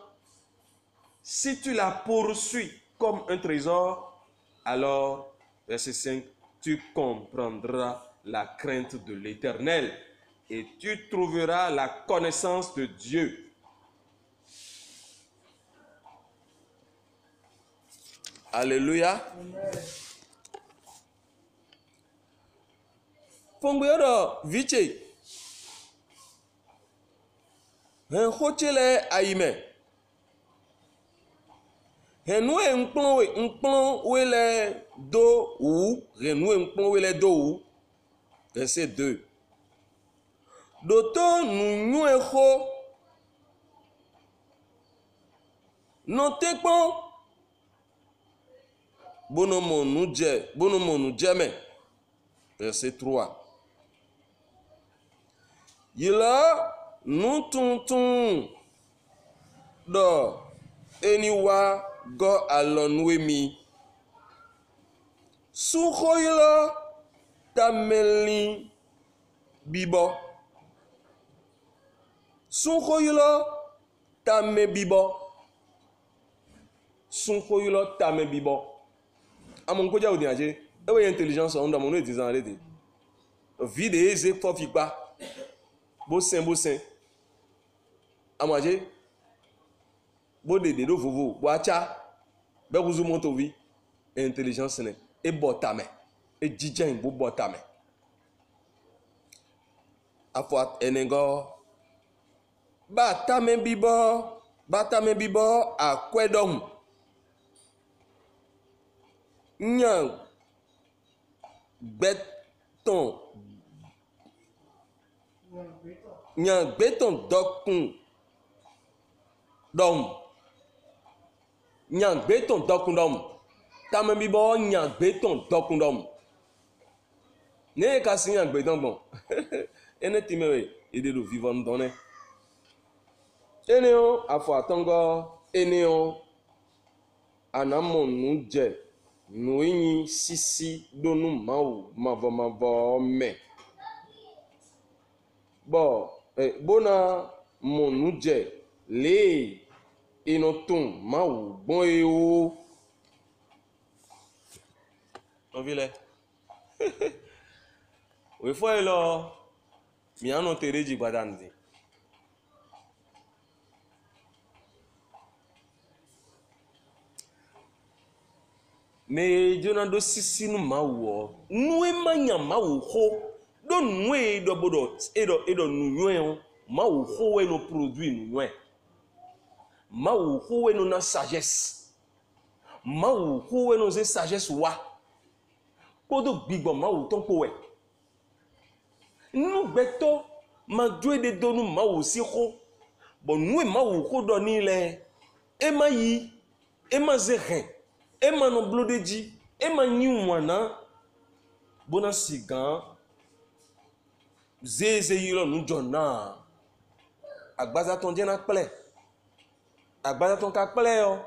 si tu la poursuis comme un trésor, alors, verset 5, tu comprendras la crainte de l'Éternel et tu trouveras la connaissance de Dieu. Alléluia. Fongoyoro viche. En hochele aime. Renoué un wele do ou, renoué un wele do ou, verset 2. Doto nou nou ho, non te pon, bonomon nou djeme, verset 3. Yila nou tonton do eniwa go alonwemi. Suhoyla tameli bibo. Suhoyla tame bibo sunko yulo tame bibo amon ko jawu diaje ewe intelligence on do mon e dizan rede vide eze fofi pa bo sen amaje bo de do vovo bo acha be kuzu moto vi intelligence ne e botame e jijen bo botame afo enengo batame bibo akwedom nyan beton dokun dom nyan beton dokun dom tame bibo nyan beton dokun dom ne ka si nyan beton bon ene timewe ede do vivant donné ene o afo atongo ene o anamon nuje nuinyi sisi donu mawu mavo me bo bona monuje le inotun mawu bon eo ovile we fo elo mi ano tereji badandi me jona do sisi nu mawo nuwe manya mawo ho do nuwe do bodo edo nuwe mawo ho we no produit nuwe mawo ho we no na sagesse mawo ho we no ze sagesse wa podo gbigbo mawo ton po we nu gbeto ma dwe de do nu mawo si ho bo nuwe mawo ho do ni le e ma yi e ma ze ren ema no blodeji ema nyiwana bona sigan zeze yiro nu jona agbaza ton je na ple agbaza ton ka ple o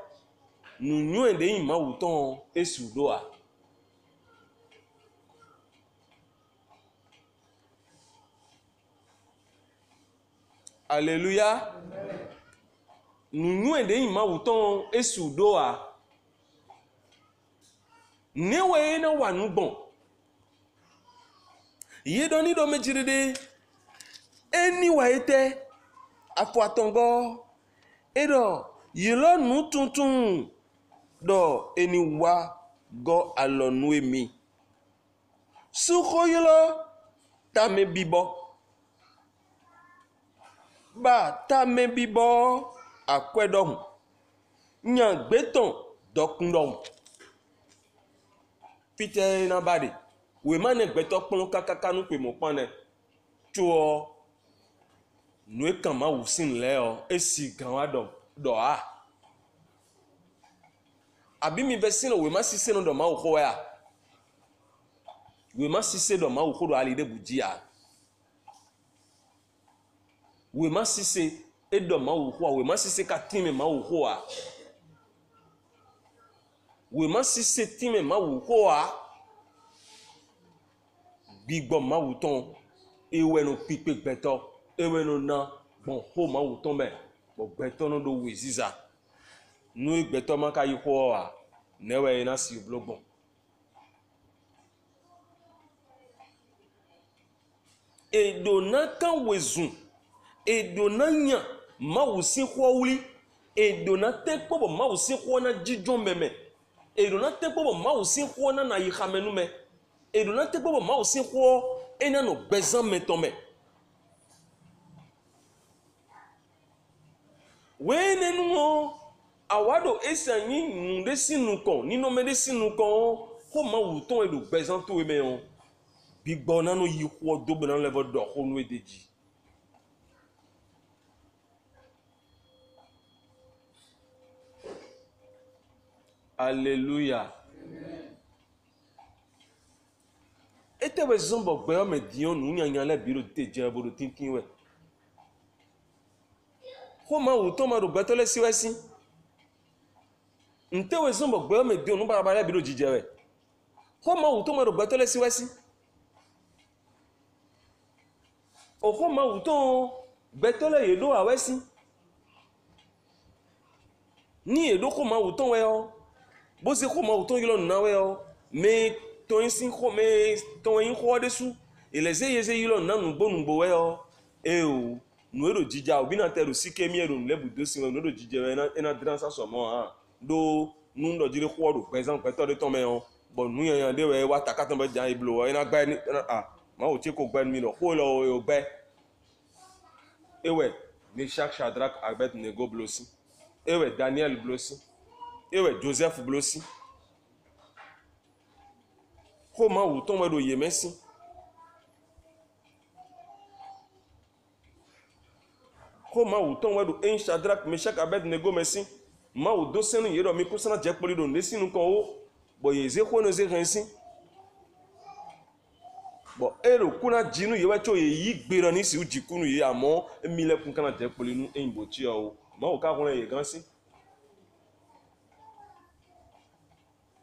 nu nyu ende yin ma wuton esudo a Alléluia nu nyu ende yin ma wuton esudo a newe na wanu bon yedo ni do mejiride eni wa ete afo atongo edo yilo nu tuntun do eni wa go alonu emi suko yilo tame bibo ba tame bibo akwedom nyan beton dokundom Peter na badi we mane gbeto pon kakaka nu pe mo pone tuo nu e kan ma wusin le o esi gan wa do a abi mi vesino we ma sise no do ma wo ya we ma sise do ma wo do ali de bujia we ma sise e do ma wo we ma sise ka time ma wo a we ma sise time ma wo a gbigbo ma wo ton ewe no pipe gbeto ewe no na bon ho ma wo ton be bo gbeto no do we ziza nu gbeto ma ka yi ho a newe na si blogbon edo na kan wezun edo na nya ma wo si ho wuli edo na te pobo ma wo si ho na jijon meme edo na te pobo ma wo si ho na yi khamenu me edo na te pobo ma wo si ho ena no bezan metome wene nu awado esanyi nde sinu kon ni no me de sinu kon ko ma wo ton edo bezan to me on bigbo na no yi ho do be na level do ho no edeji Alléluia. Ete we zombo gbe o me dion nu nyanyan le biro teje bodo tinkin we. Ko ma wo to ma do gbeto le siwesi. Nte we zombo gbe o me dion nu baraba le biro jije we. Ko ma wo to ma do gbeto le siwesi. O ko ma wo to gbeto le yedo awesi. ni edo ko ma wuton we o bo se ko ma wuton yilo na we o me to yin sin ko me to yin ko de su ele ze ye ze yilo na nugbo we o e o nu ero jija obi na teru sike mi ero lebu do sin nu ero jije ena dransa so mo ha do nu ndo jire ko do par exemple to de to me o bo nu yan de we wa takatan be jan iblo ena gba ni ma o ti ko gba mi lo ko lo o gbe ewe Meshach Shadrach Abednego blosi ewe Daniel blosi ewe Joseph blosi ko ma wu ton we do ye mesi ko ma wu ton we do en Shadrach Meshach Abednego mesi ma wu do senu yero mi ko sana je poli do nesinu kan o bo ye ze ko no ze rensi bo ero kuna jinu yewe cho ye yi gbero ni si uji kunu ye amo emile kun kana je poli nu enbo ti o ma o ka kun ye gan si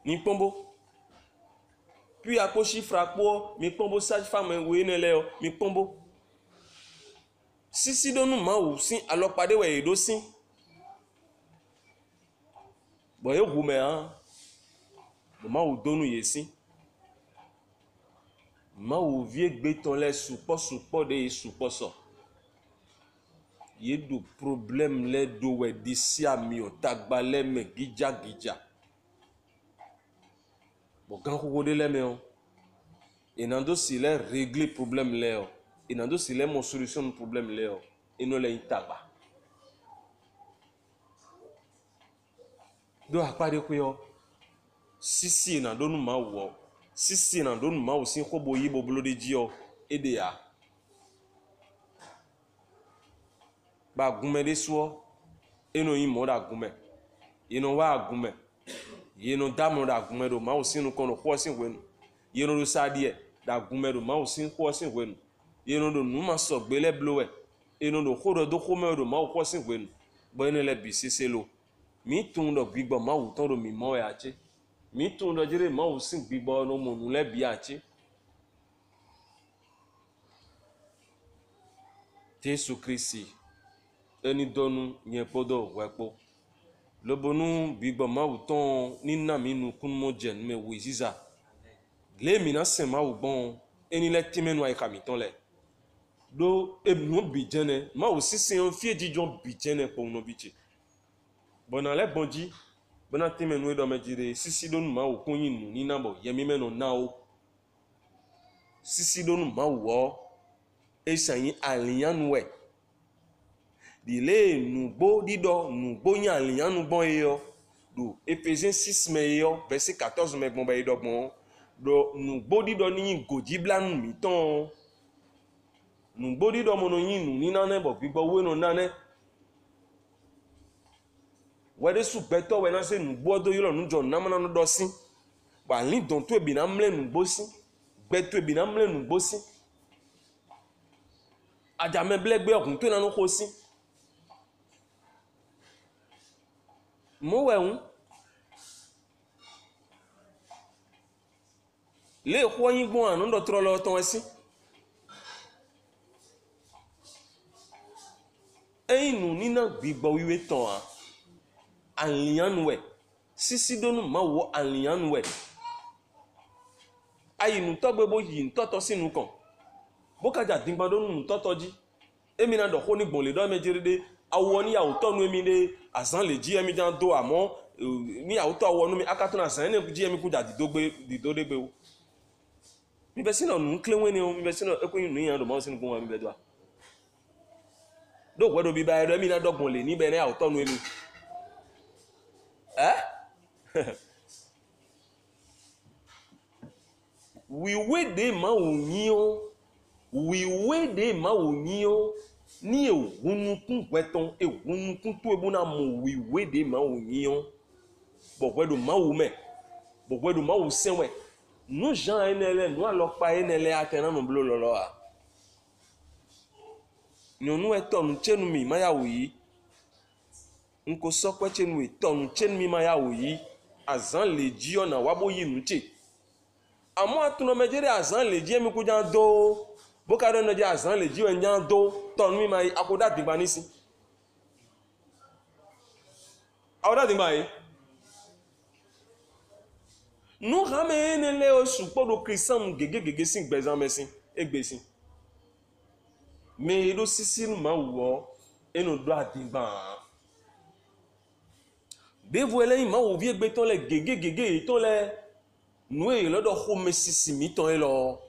ni pombo puis a ko chiffre po mi pombo sage femme we ne le o mi pombo sisi do nu ma o sin alopade we do sin bo e wu me han bo ma o do nu ye sin ma wo vie gbeton le supo de supo so ye do problème le do we disi ami o tagba le me gija bo gan ko de le me o enando si le régler problème le o enando si le mon solution problème le o eno le itagba do apare ko yo sisi na do nu ma wo sisi na do nu ma o sin ko bo yi bo blo de ji o ede ya ba gume de so eno yin mo da gume eno wa gume yeno damo da gume do ma o sin ko no ko sin wenu yeno do sadie da gume do ma o sin ko sin wenu yeno do nu ma so gbele blowe eno do ko do ko me do ma o ko sin wenu bo eno le bi sese lo mi tun do gbigbo ma o ton do mi mo ya che mi tun do jire ma o sin gbigbo no mo nu le bi a che Jesu Kristi eni donu yen podo wepo lobonu gbigbo ma o ton ni na mi nu kun mo je me wo ziza le mi na sen ma o gbon eni le timenu ai ka mi ton le do ebnu bi jene ma o sisin on fie jijon bi jene po no bi che bona le bonji bona timenu do me jire sisi donu ma o kun yin nu ni na bo yemi meno na o sisi donu ma wo e sayin aliyan we dile nugbo dido nugbo yan aliyan nu bon yo do Ephésiens 6 me yo verset 14 me gbon ba do gbon do nugbo dido ni goji blanu mi ton nugbo dido mo no yin nu ni na ne bo gbigbo we no na ne wede su beto we na se nugbo do yilo nu jo na mana no do sin ba lin don to ebi na mle nugbo sin beto ebi na mle nugbo sin ajame blegbe okun to na no ko sin mo wehun le ko yin gbon anu do tro lo ton sin einu ni na gbigbo wiwe ton a aliyanwe sisi donu ma wo aliyanwe ayinu togbe bo yin toto sinu kan bo kaja dingba donu totoji emi na do ko ni gbon le do mejiride awo ni yawo tonu emi de azan le ji emi jan do amo ni yawo to awo nu mi akato na san ni ji emi ku jadi dogbe didodegbe o mi be sino nu klenwe ni o mi be sino ekun nu yan do ma sinu gun wa mi be do a do gwedo bi ba emi na dogbon le ni be na yawo tonu emi wiwe de ma o yin o ni ewunukun weton ewunukun to ebu na mo wiwe de ma o yin o bogwedo ma o me bogwedo ma o senwe nu jan enele nu alopa enele atena no blo lolo a ni onu etonu chenu mi ma ya wo yi nko so pe chenu etonu chenu mi ma ya wo yi azan le ji ona wabo yi nu che amo atuno mejere azan le ji emi ku jan do bo ka do no je azan le ji we jan do tonu mi ma akoda digba nisin Ahora dimba aí. Nous ramène les au support de Christian gege sing bezan mesin egbesin. Mais do sisi no ma wo e no do adimba. De voele ma wo vie gbe ton le gege ton le nous e lo do home sisi mi ton e lo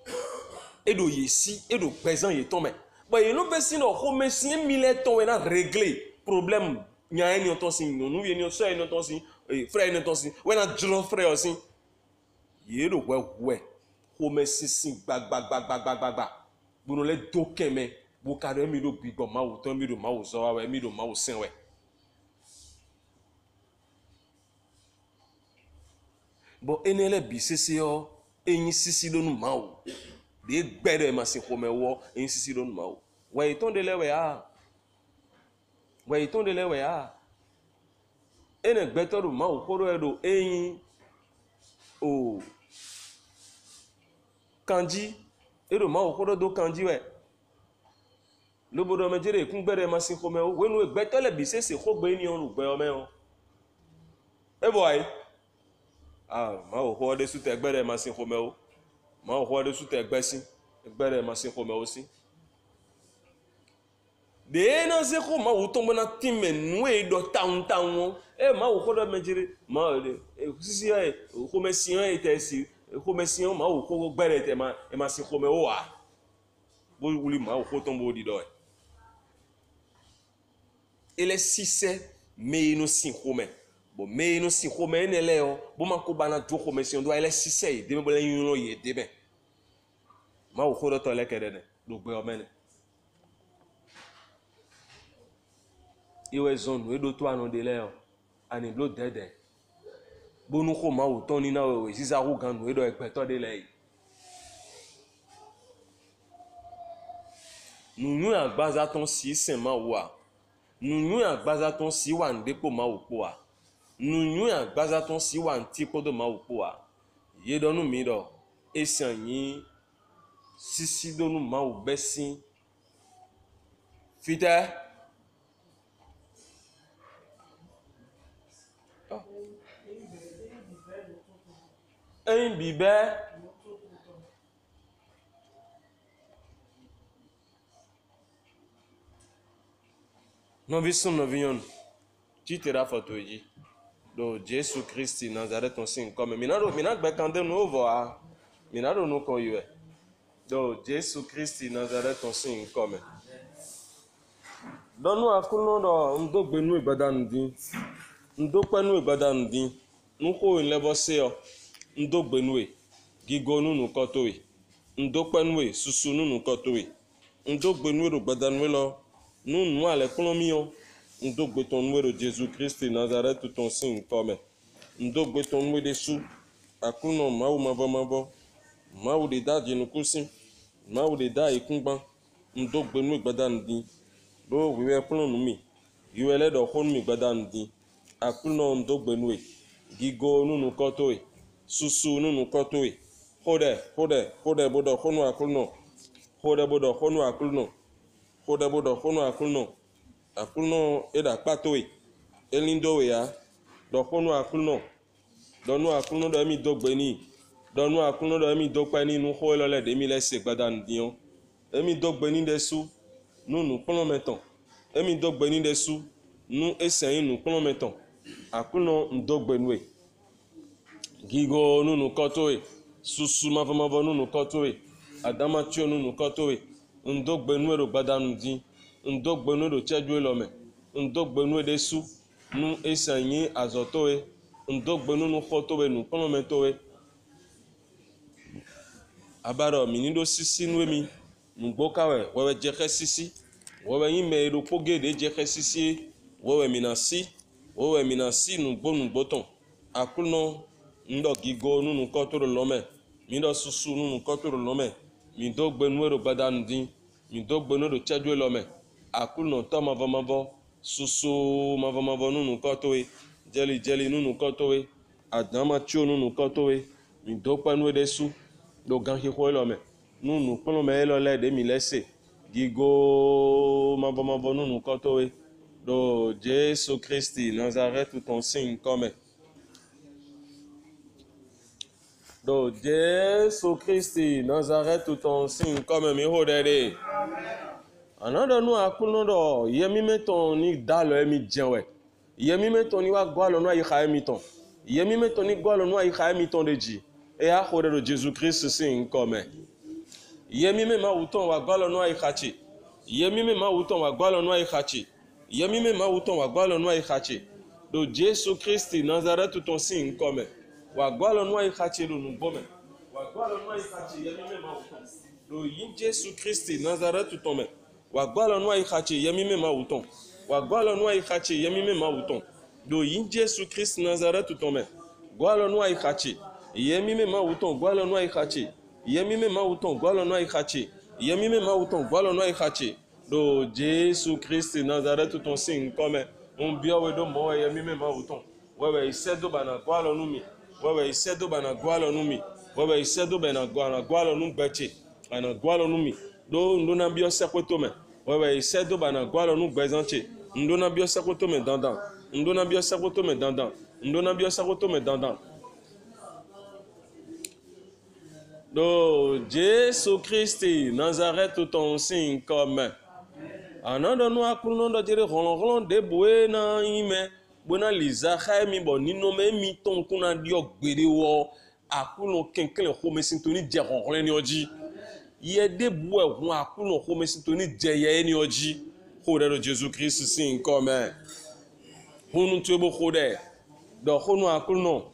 e do yesi e do bezan ye ton me. Ba ye no besin no home si mi le ton e na régler problème nya eni on ton sin no vie ni so eni on ton sin frère eni on ton sin we na juro frère osin. Ye do we home sisi gba bunu le do keme bu ka do mi do bigbo ma wo ton mi do ma wo so wa mi do ma wo sen we. Bo enele bi sisi yo enyi sisi do nu ma wo de gbere ma sin home wo enyi sisi do nu ma wo we ton de le we a ene gbeto do ma wo ko do edo enyi o kanji edo ma wo ko do kanji we lobodo mejere kun gbere ma sin home wo we nu gbeto le bi sisi ko gbe ni on gbe o me o e boy ma wo ho de su te gbere ma sin home wo ma wo ho de su te gbesin gbere ma sin home wo si de na se ko ma wo ton bona timme nu e do taun ma wo ko do mejere ma de sisi e home sin e te si home sin ma wo ko gbere te ma sin home wo wa bo wuli ma wo ko ton bo di do ele sise me no sin home bo me no sin home ne le o bo ma ko bana do home sin do ele sise de me bo le yun no ye de be ma wo ko do to le kede ne do gbe o mene iwe zone we do to anu de le o ani blo dede bonu ko ma wo ton ni na we ziza ru gan we do egbeto de le nunu agbaza ton si sen ma wa nunu agbaza ton si wa ndepo ma wo po a nunu agbaza ton si wa ntipo do ma wo po a ye do nu mi do esan yin sisi do nu ma wo besin fite un bibé non visum no vinyon ti tera foto yi do Jésus Christ Nazareth on sin comme mina gbe kande no ovo a mina do no kon yiwe do Jésus Christ Nazareth on sin comme donu akuno do ndo gbenu ibadan din ndo penu ibadan din nuko nlebo se o ndo gbenue gigo nunu kotowe ndo penue susu nunu kotowe ndo gbenue ro gbadanwe lo nunu ale plomi o ndo gbetonwe ro Jésus Christ Nazareth ton sin comme ndo gbetonwe de su akuno mawu mavo mawu de da jinu kusin mawu de da ikunban ndo gbenue gbadan din do wiwe plonu mi yiwele do hon mi gbadan din akuno ndo gbenue gigo nunu kotowe susu nunu kotowe hode bodo honu akulno hode bodo honu akulno hode bodo honu akulno eda patowe elindowe ya do honu akulno donu akulno do mi dogbeni donu akulno do mi dopani nu ho lole de mi lese gbadan dion emi dogbeni desu nunu plon meton emi dogbeni desu nu eseyin nu plon meton akulno ndogbenwe gigo nunu kotowe susu mavo nunu kotowe adamatio nunu kotowe ndogbenu ro gbadanu din ndogbenu ro cheju lome ndogbenu desu nu esanyin azotowe ndogbenu nu kotowe nu plometowe abaro minido sisi nu emi ngbokawe wewe jeke sisi wewe yime ro pogede jeke sisi wewe minasi nu gboton akulno ndo gigo nunu kotoro lome mi do susu nunu kotoro lome mi do gbenuero gbadanu din mi do gbenuero cheju lome akuno to mavo susu mavo nunu kotowe jeli nunu kotowe adama chio nunu kotowe mi do panu desu do ganhi ko lome nunu plomo me lo le de mi lese gigo mavo nunu kotowe Do Jésus Christi Nazareth ton signe comme. Do Jésus Christi Nazareth ton signe comme mi hodere. Another no akunodo yemi meton ni dalo emi jenwe. Yemi meton ni wa gwalo no ayiha emi ton. Yemi meton ni gwalo no ayiha emi ton deji. E a hodere Jésus Christ signe comme. Yemi me ma uton wa gwalo no ayihachi. Yemi me ma uton wa gwalo no ayihachi. Yemi me ma uton wa gwalo no ayihachi. Do Jésus Christi Nazareth ton signe comme. Wa gwalo no ayihachi do nubome. Wa gwalo no ayihachi yemi me ma uton. Do yin Jésus Christi Nazareth ton me. Wa gwalo no ayihachi yemi me ma uton. Wa gwalo no ayihachi yemi me ma uton. Do yin Jésus Christi Nazareth ton me. Gwalo no ayihachi yemi me ma uton. Gwalo no ayihachi yemi me ma uton. Gwalo no ayihachi yemi me ma uton. Gwalo no ayihachi. Do Jésus Christ Nazareth ton signe comme on bio do mo yemi me ma uton. Wewe isedo bana gwalo numi. Wewe isedo bana gwalo numi. Wewe isedo bana gwalo num beche. Ana gwalo numi. Do ndona bio sekweto me. Wewe isedo bana gwalo num bezanche. Ndona bio sekweto me dandan. Ndona bio sekweto me dandan. Ndona bio sekweto me dandan. Do Jésus Christi Nazareth ton signe comme. Another no akuno do dire rolon de boe na ime bona liza khaimi bo nino me mi ton kuna dio gbere wo akuno kenkele ho me sintoni je ronron ni oji ye de boe ho akuno ho me sintoni je ye ni oji ho de Jésus Christ sin comme hunu tuebo ho de do hunu akuno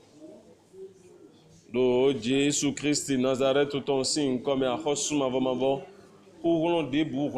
do Jésus Christ Nazareth ton signe comme a hosuma vamavo Roulon debout,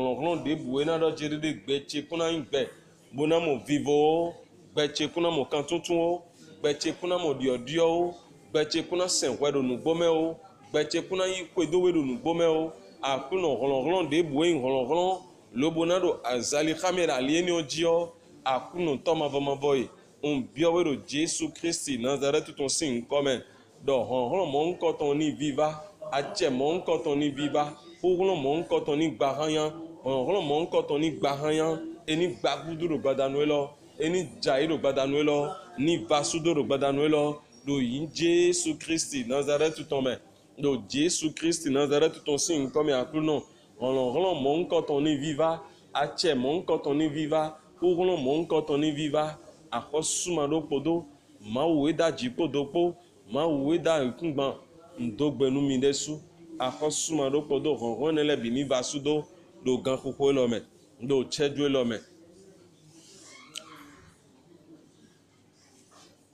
et n'a pas de bêche qu'on a une bête. Bonamo vivo, bêche qu'on a mon canton, bêche qu'on a mon dio, bêche qu'on a saint ouais de nous bomeo, bêche qu'on a eu quoi de nous bomeo, à Roulon debout, Roulon, le bonado à Zali Kamera, Lienio Dio, à Kuno Thomas Vamaboy, on bio de Jésus Christi, Nazareth ton signe commun. Donc, mon quand on y viva, à mon quand on y viva. Oulon mon kotoni gbahanyan, oulon mon kotoni gbahanyan, eni gbagudu ro gbadanuelo, eni jai ro gbadanuelo, ni vasudo ro gbadanuelo, do yin Jésus Christi Nazareth ton me, do Jésus Christi Nazareth ton signe comme akuno, oulon mon kotoni viva, ache mon kotoni viva, oulon mon kotoni viva, akosuma do podo, ma ueda jipodopo, ma ueda ikungban, ndogbenu midesu. Akosuma do podo ronron ele bini vasudo do gankoko lome do chedwe lome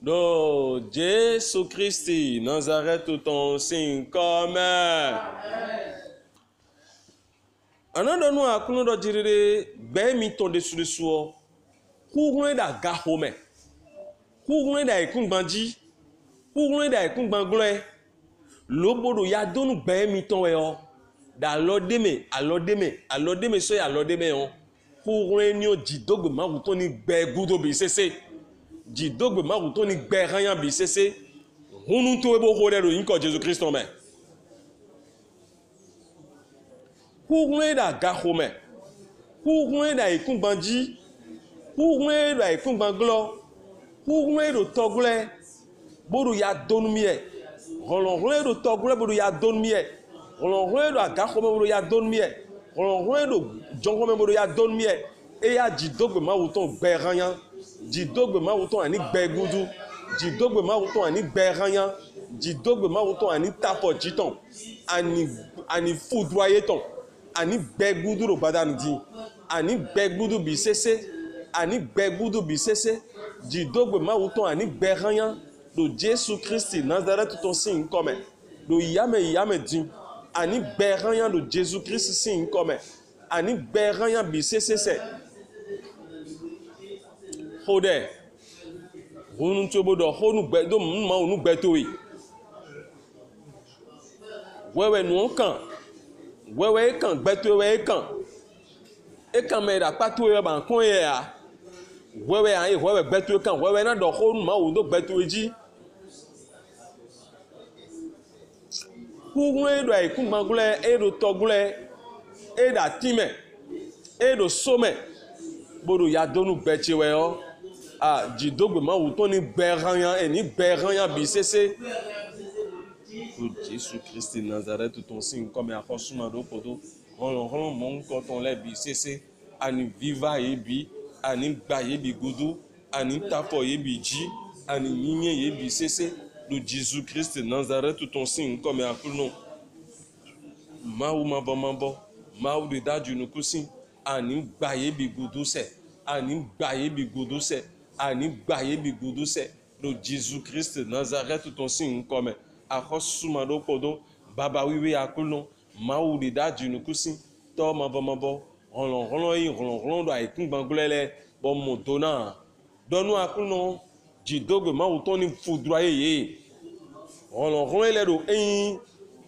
do Jésus Christi Nazareth ton signe comme another no akuno do jirire gbe mi ton de suo kurun da gahome kurun da ikungbanji kurun da ikungbanglo Lobodo ya donu gbe mi ton e o da alodeme so ya alodeme o kurun ni o jidogbe mawuto ni gbe gudo bi sese jidogbe mawuto ni gbe ranyan bi sese hunu to ebo ho de ro yin ko Jesus Christ me kurun da gahome kurun da ikungbanji kurun da ikungbanglo kurun do togle bodo ya donu mi e Rolon do togre bodo ya don mie. Rolon do agakome bodo ya don mie. Rolon do jongome bodo ya don mie. E ya jidogbe ma wuton gbe ranyan. Jidogbe ma wuton ani gbe gudu. Jidogbe ma wuton ani gbe ranyan. Jidogbe ma wuton ani tapo jiton. Ani foudroyer ton. Ani gbe gudu ro badanu di. Ani gbe gudu bi sese. Ani gbe gudu bi sese. Jidogbe ma wuton ani gbe ranyan. Do Jésus Christi Nazareth ton signe comme do yame din ani beranyan do Jésus Christ signe comme ani beranyan bi sese hode honu tobo do honu gbe do ma onu gbe to yi wewe nu kan wewe kan gbe to we kan e kan me da pato yo ban kon ye a wewe an wewe gbe to kan wewe na do honu ma wo do gbe to ji kurun edo aikungbangle edo togle eda time edo some bodo ya donu bechewe o jidogbe ma wuto ni beranya eni beranya bisese o Jésus Christ de Nazareth ton signe comme a khosuma do podo ron mon koton le bisese ani viva yebi ani gba yebi gudu ani tapo yebi ji ani nyinye yebi sese do Jésus Christ de Nazareth ton signe comme a kuno mawu mabo mawu de daju nukusin ani gba yebi gudu se ani gba yebi gudu se ani gba yebi gudu se do Jésus Christ de Nazareth ton signe comme a khosuma do podo baba wiwe akuno mawu de daju nukusin to mabo rolon do aikun banglele bon modona donu akuno jidogbe ma wuto ni foudroyer ye rolon ele do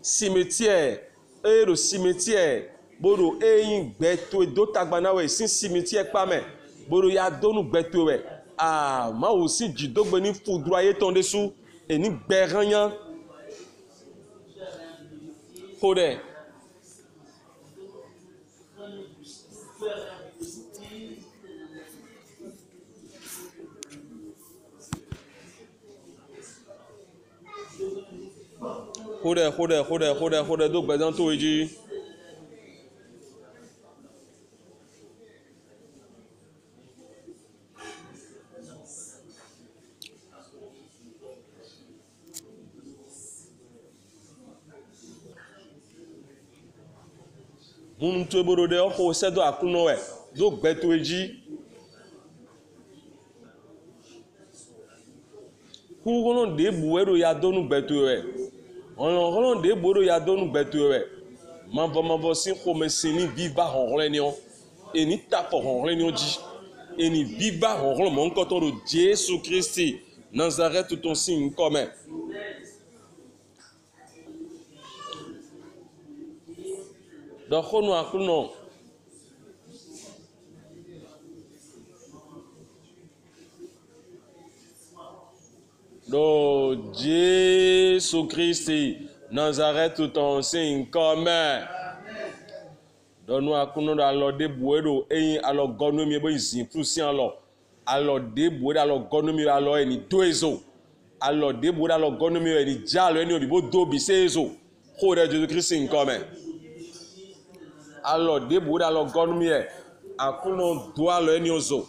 cimetière le cimetière bodo gbeto do tagbana we sin cimetière pa me bodo ya donu gbeto we ma aussi jidogbe ni foudroyer ton dessous et ni gberanyan kode Kode do gbẹ̀dán tó ejí. Hun tó ebodo de ọkọ̀ sẹ́dọ̀ àkúnná ẹ̀ do gbẹ̀ tó ejí. Kúrúnà dé buwẹ́rò ya dónú gbẹ̀ tó ẹ̀. Ọ̀rọ̀ de bodo ya donu betuwe mavo sin kome sini viva honre ni on eni tapo honre ni oji eni viva honre mon koton do Jésus Christ Nazareth ton signe comme donc nous akuno do Jésus Christ Nazareth ton signe comme donne-nous à nous alors débouer alors gonne mi bo izin plus alors débouer alors gonne mi alors eni toezo alors débouer alors gonne mi eni dialo eni obi bo do bi sezo ko de Jésus Christ comme alors débouer alors gonne mi akuno do alors eni ozo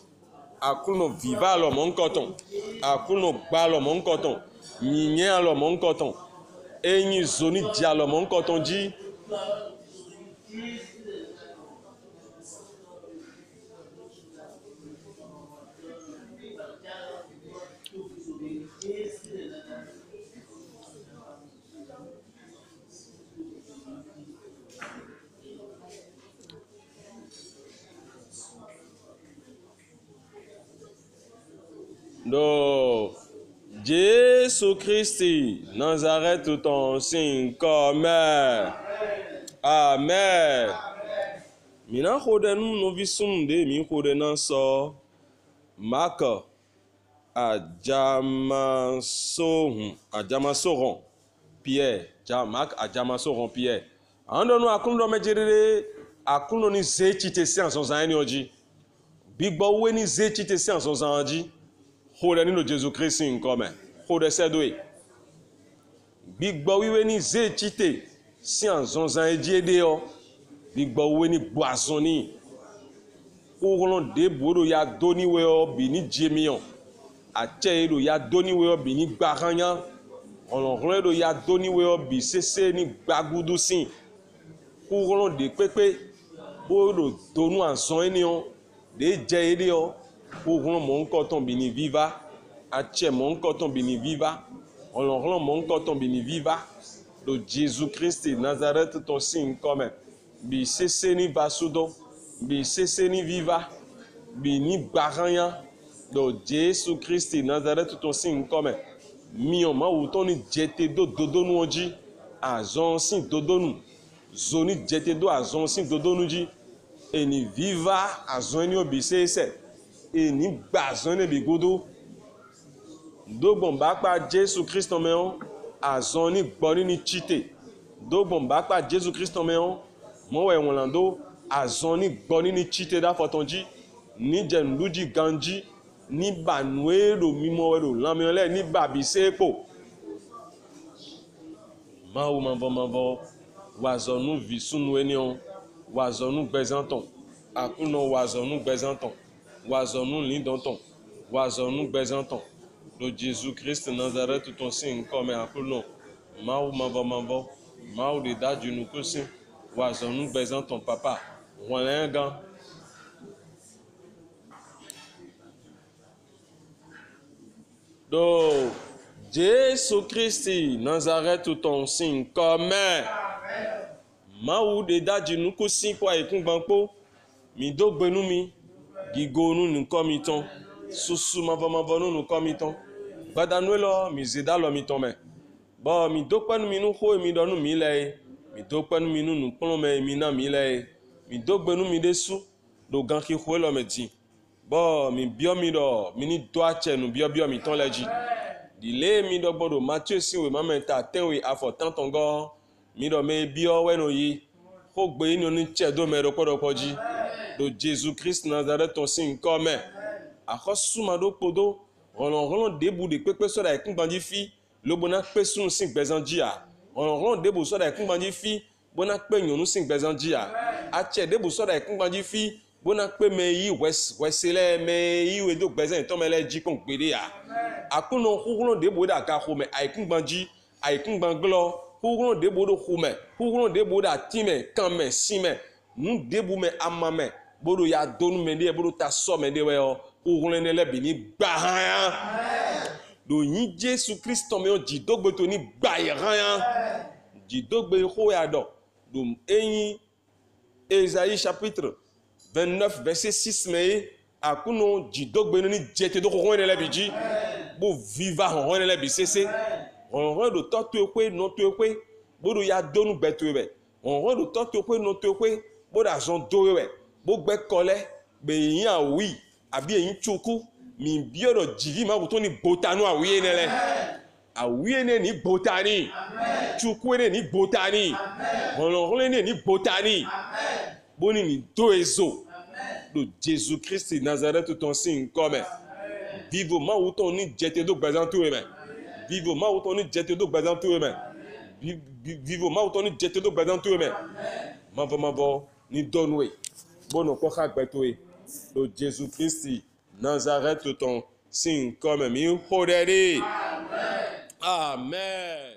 akuno viva alors mon coton akuno gba alors mon coton yinye alors mon coton eyin zoni di alors mon coton di do Jésus Christ Nazareth ton signe comme amen mina khode nu novisum de mi khode nan so Marc ajamasoron Pierre Marc ajamasoron Pierre ando nu akundo mejere akundo ni zechite science onzani oji bigbo we ni zechite science onzani khode ni no Jésus Christ comme khode sedwe bigbo we ni zechite science onzani ede o bigbo we ni boisoni oron de bodo ya doni we o bini jemion ache do ya doni we o bini gbaranya oron do ya doni we o bi sese ni gbagudu sin oron de pepe bodo donu anson enion de je ede o oron mon koton bini viva ache mon koton bini viva oron mon koton bini viva do Jésus Christ Nazareth ton signe comme bi sese ni basudo bi sese ni viva bi ni baranya do Jésus Christ Nazareth ton signe comme mi on ma wuto ni jete do dodo nu oji azon sin dodo nu zoni jete do azon sin dodo nu ji eni viva azon ni obi sese eni gbazon ni bi godo do bomba pa Jésus Christ on me on azon ni gboni ni chite do bomba pa Jésus Christ on me on mo we won lando azon ni gboni ni chite da fotonji ni jenduji ganji ni banuero mimowero lamiole ni babisepo mawu mavo wazonu visunu enion wazonu gbezanton akuno wazonu gbezanton wazonu lindonton wazonu gbezanton do Jesus Christ Nazareth ton sin comme akuno mawu mavo mawu de daju nukusin wazonu gbezanton papa wọlengan do Jésus Christi Nazareth ton sin comme mawu de daji nuku sin kwa ikun gbanpo mi do gbenu mi gigonu nko mi ton susu mavo nu ko mi ton badanu lo mi zeda lo mi ton me bo mi do panu mi nu ho mi do nu mi le mi do panu mi nu pon me mi na mi le mi do gbenu mi desu do gan ki ho lo me di bo mi bio mi do mi ni do ache nu bio mi ton leji dile mi do gbodo Matthieu si we mamenta tenwe afo tantongo mi do me bio we no yi ho gbe ni oni che do me ro podopoji do Jesus Christ Nazareth ton sin comme akosu ma do podo ron debu de pepe so da ikun banji fi lo bona pe sun sin gbezanji a ron debu so da ikun banji fi bona pe yonu sin gbezanji a ache debu so da ikun banji fi bona pe me yi wesele me yi we do gbezan to mele ji kon gbede a akuno hugulo debu da ka ho me aikun banji aikun banglo hugulo debu do ho me hugulo debu da time kan me sime nu debu me amame bodo ya donu me de bodo ta so me de we o hugulo ne le bi ni gba do yin Jésus Christ ton me o di dogbe to ni gba yan di dogbe ho ya do eyin Ésaïe chapitre 29 verset 6 me akuno di dogbe ni jete do ko ne le bi ji bo viva hon ne le bi sese on do to to pe no to pe bodo ya donu beto be on do to to pe no to pe bodo azon do we bo gbe kole be yin awi abi eyin choku mi bi oro jivi ma to ni botanu awi enele awi ene ni botani choku ene ni botani on ene ni botani boni ni do ezo do Jesus Christ Nazareth ton sin comme vivo ma ou ton ni jete do gbazan to me vivo ma ou ton ni jete do gbazan to me vivo ma ou ton ni jete do gbazan to me mavo ni donwe bono ko ka gbeto e do Jesus Christ Nazareth ton sin comme mi hodere amen.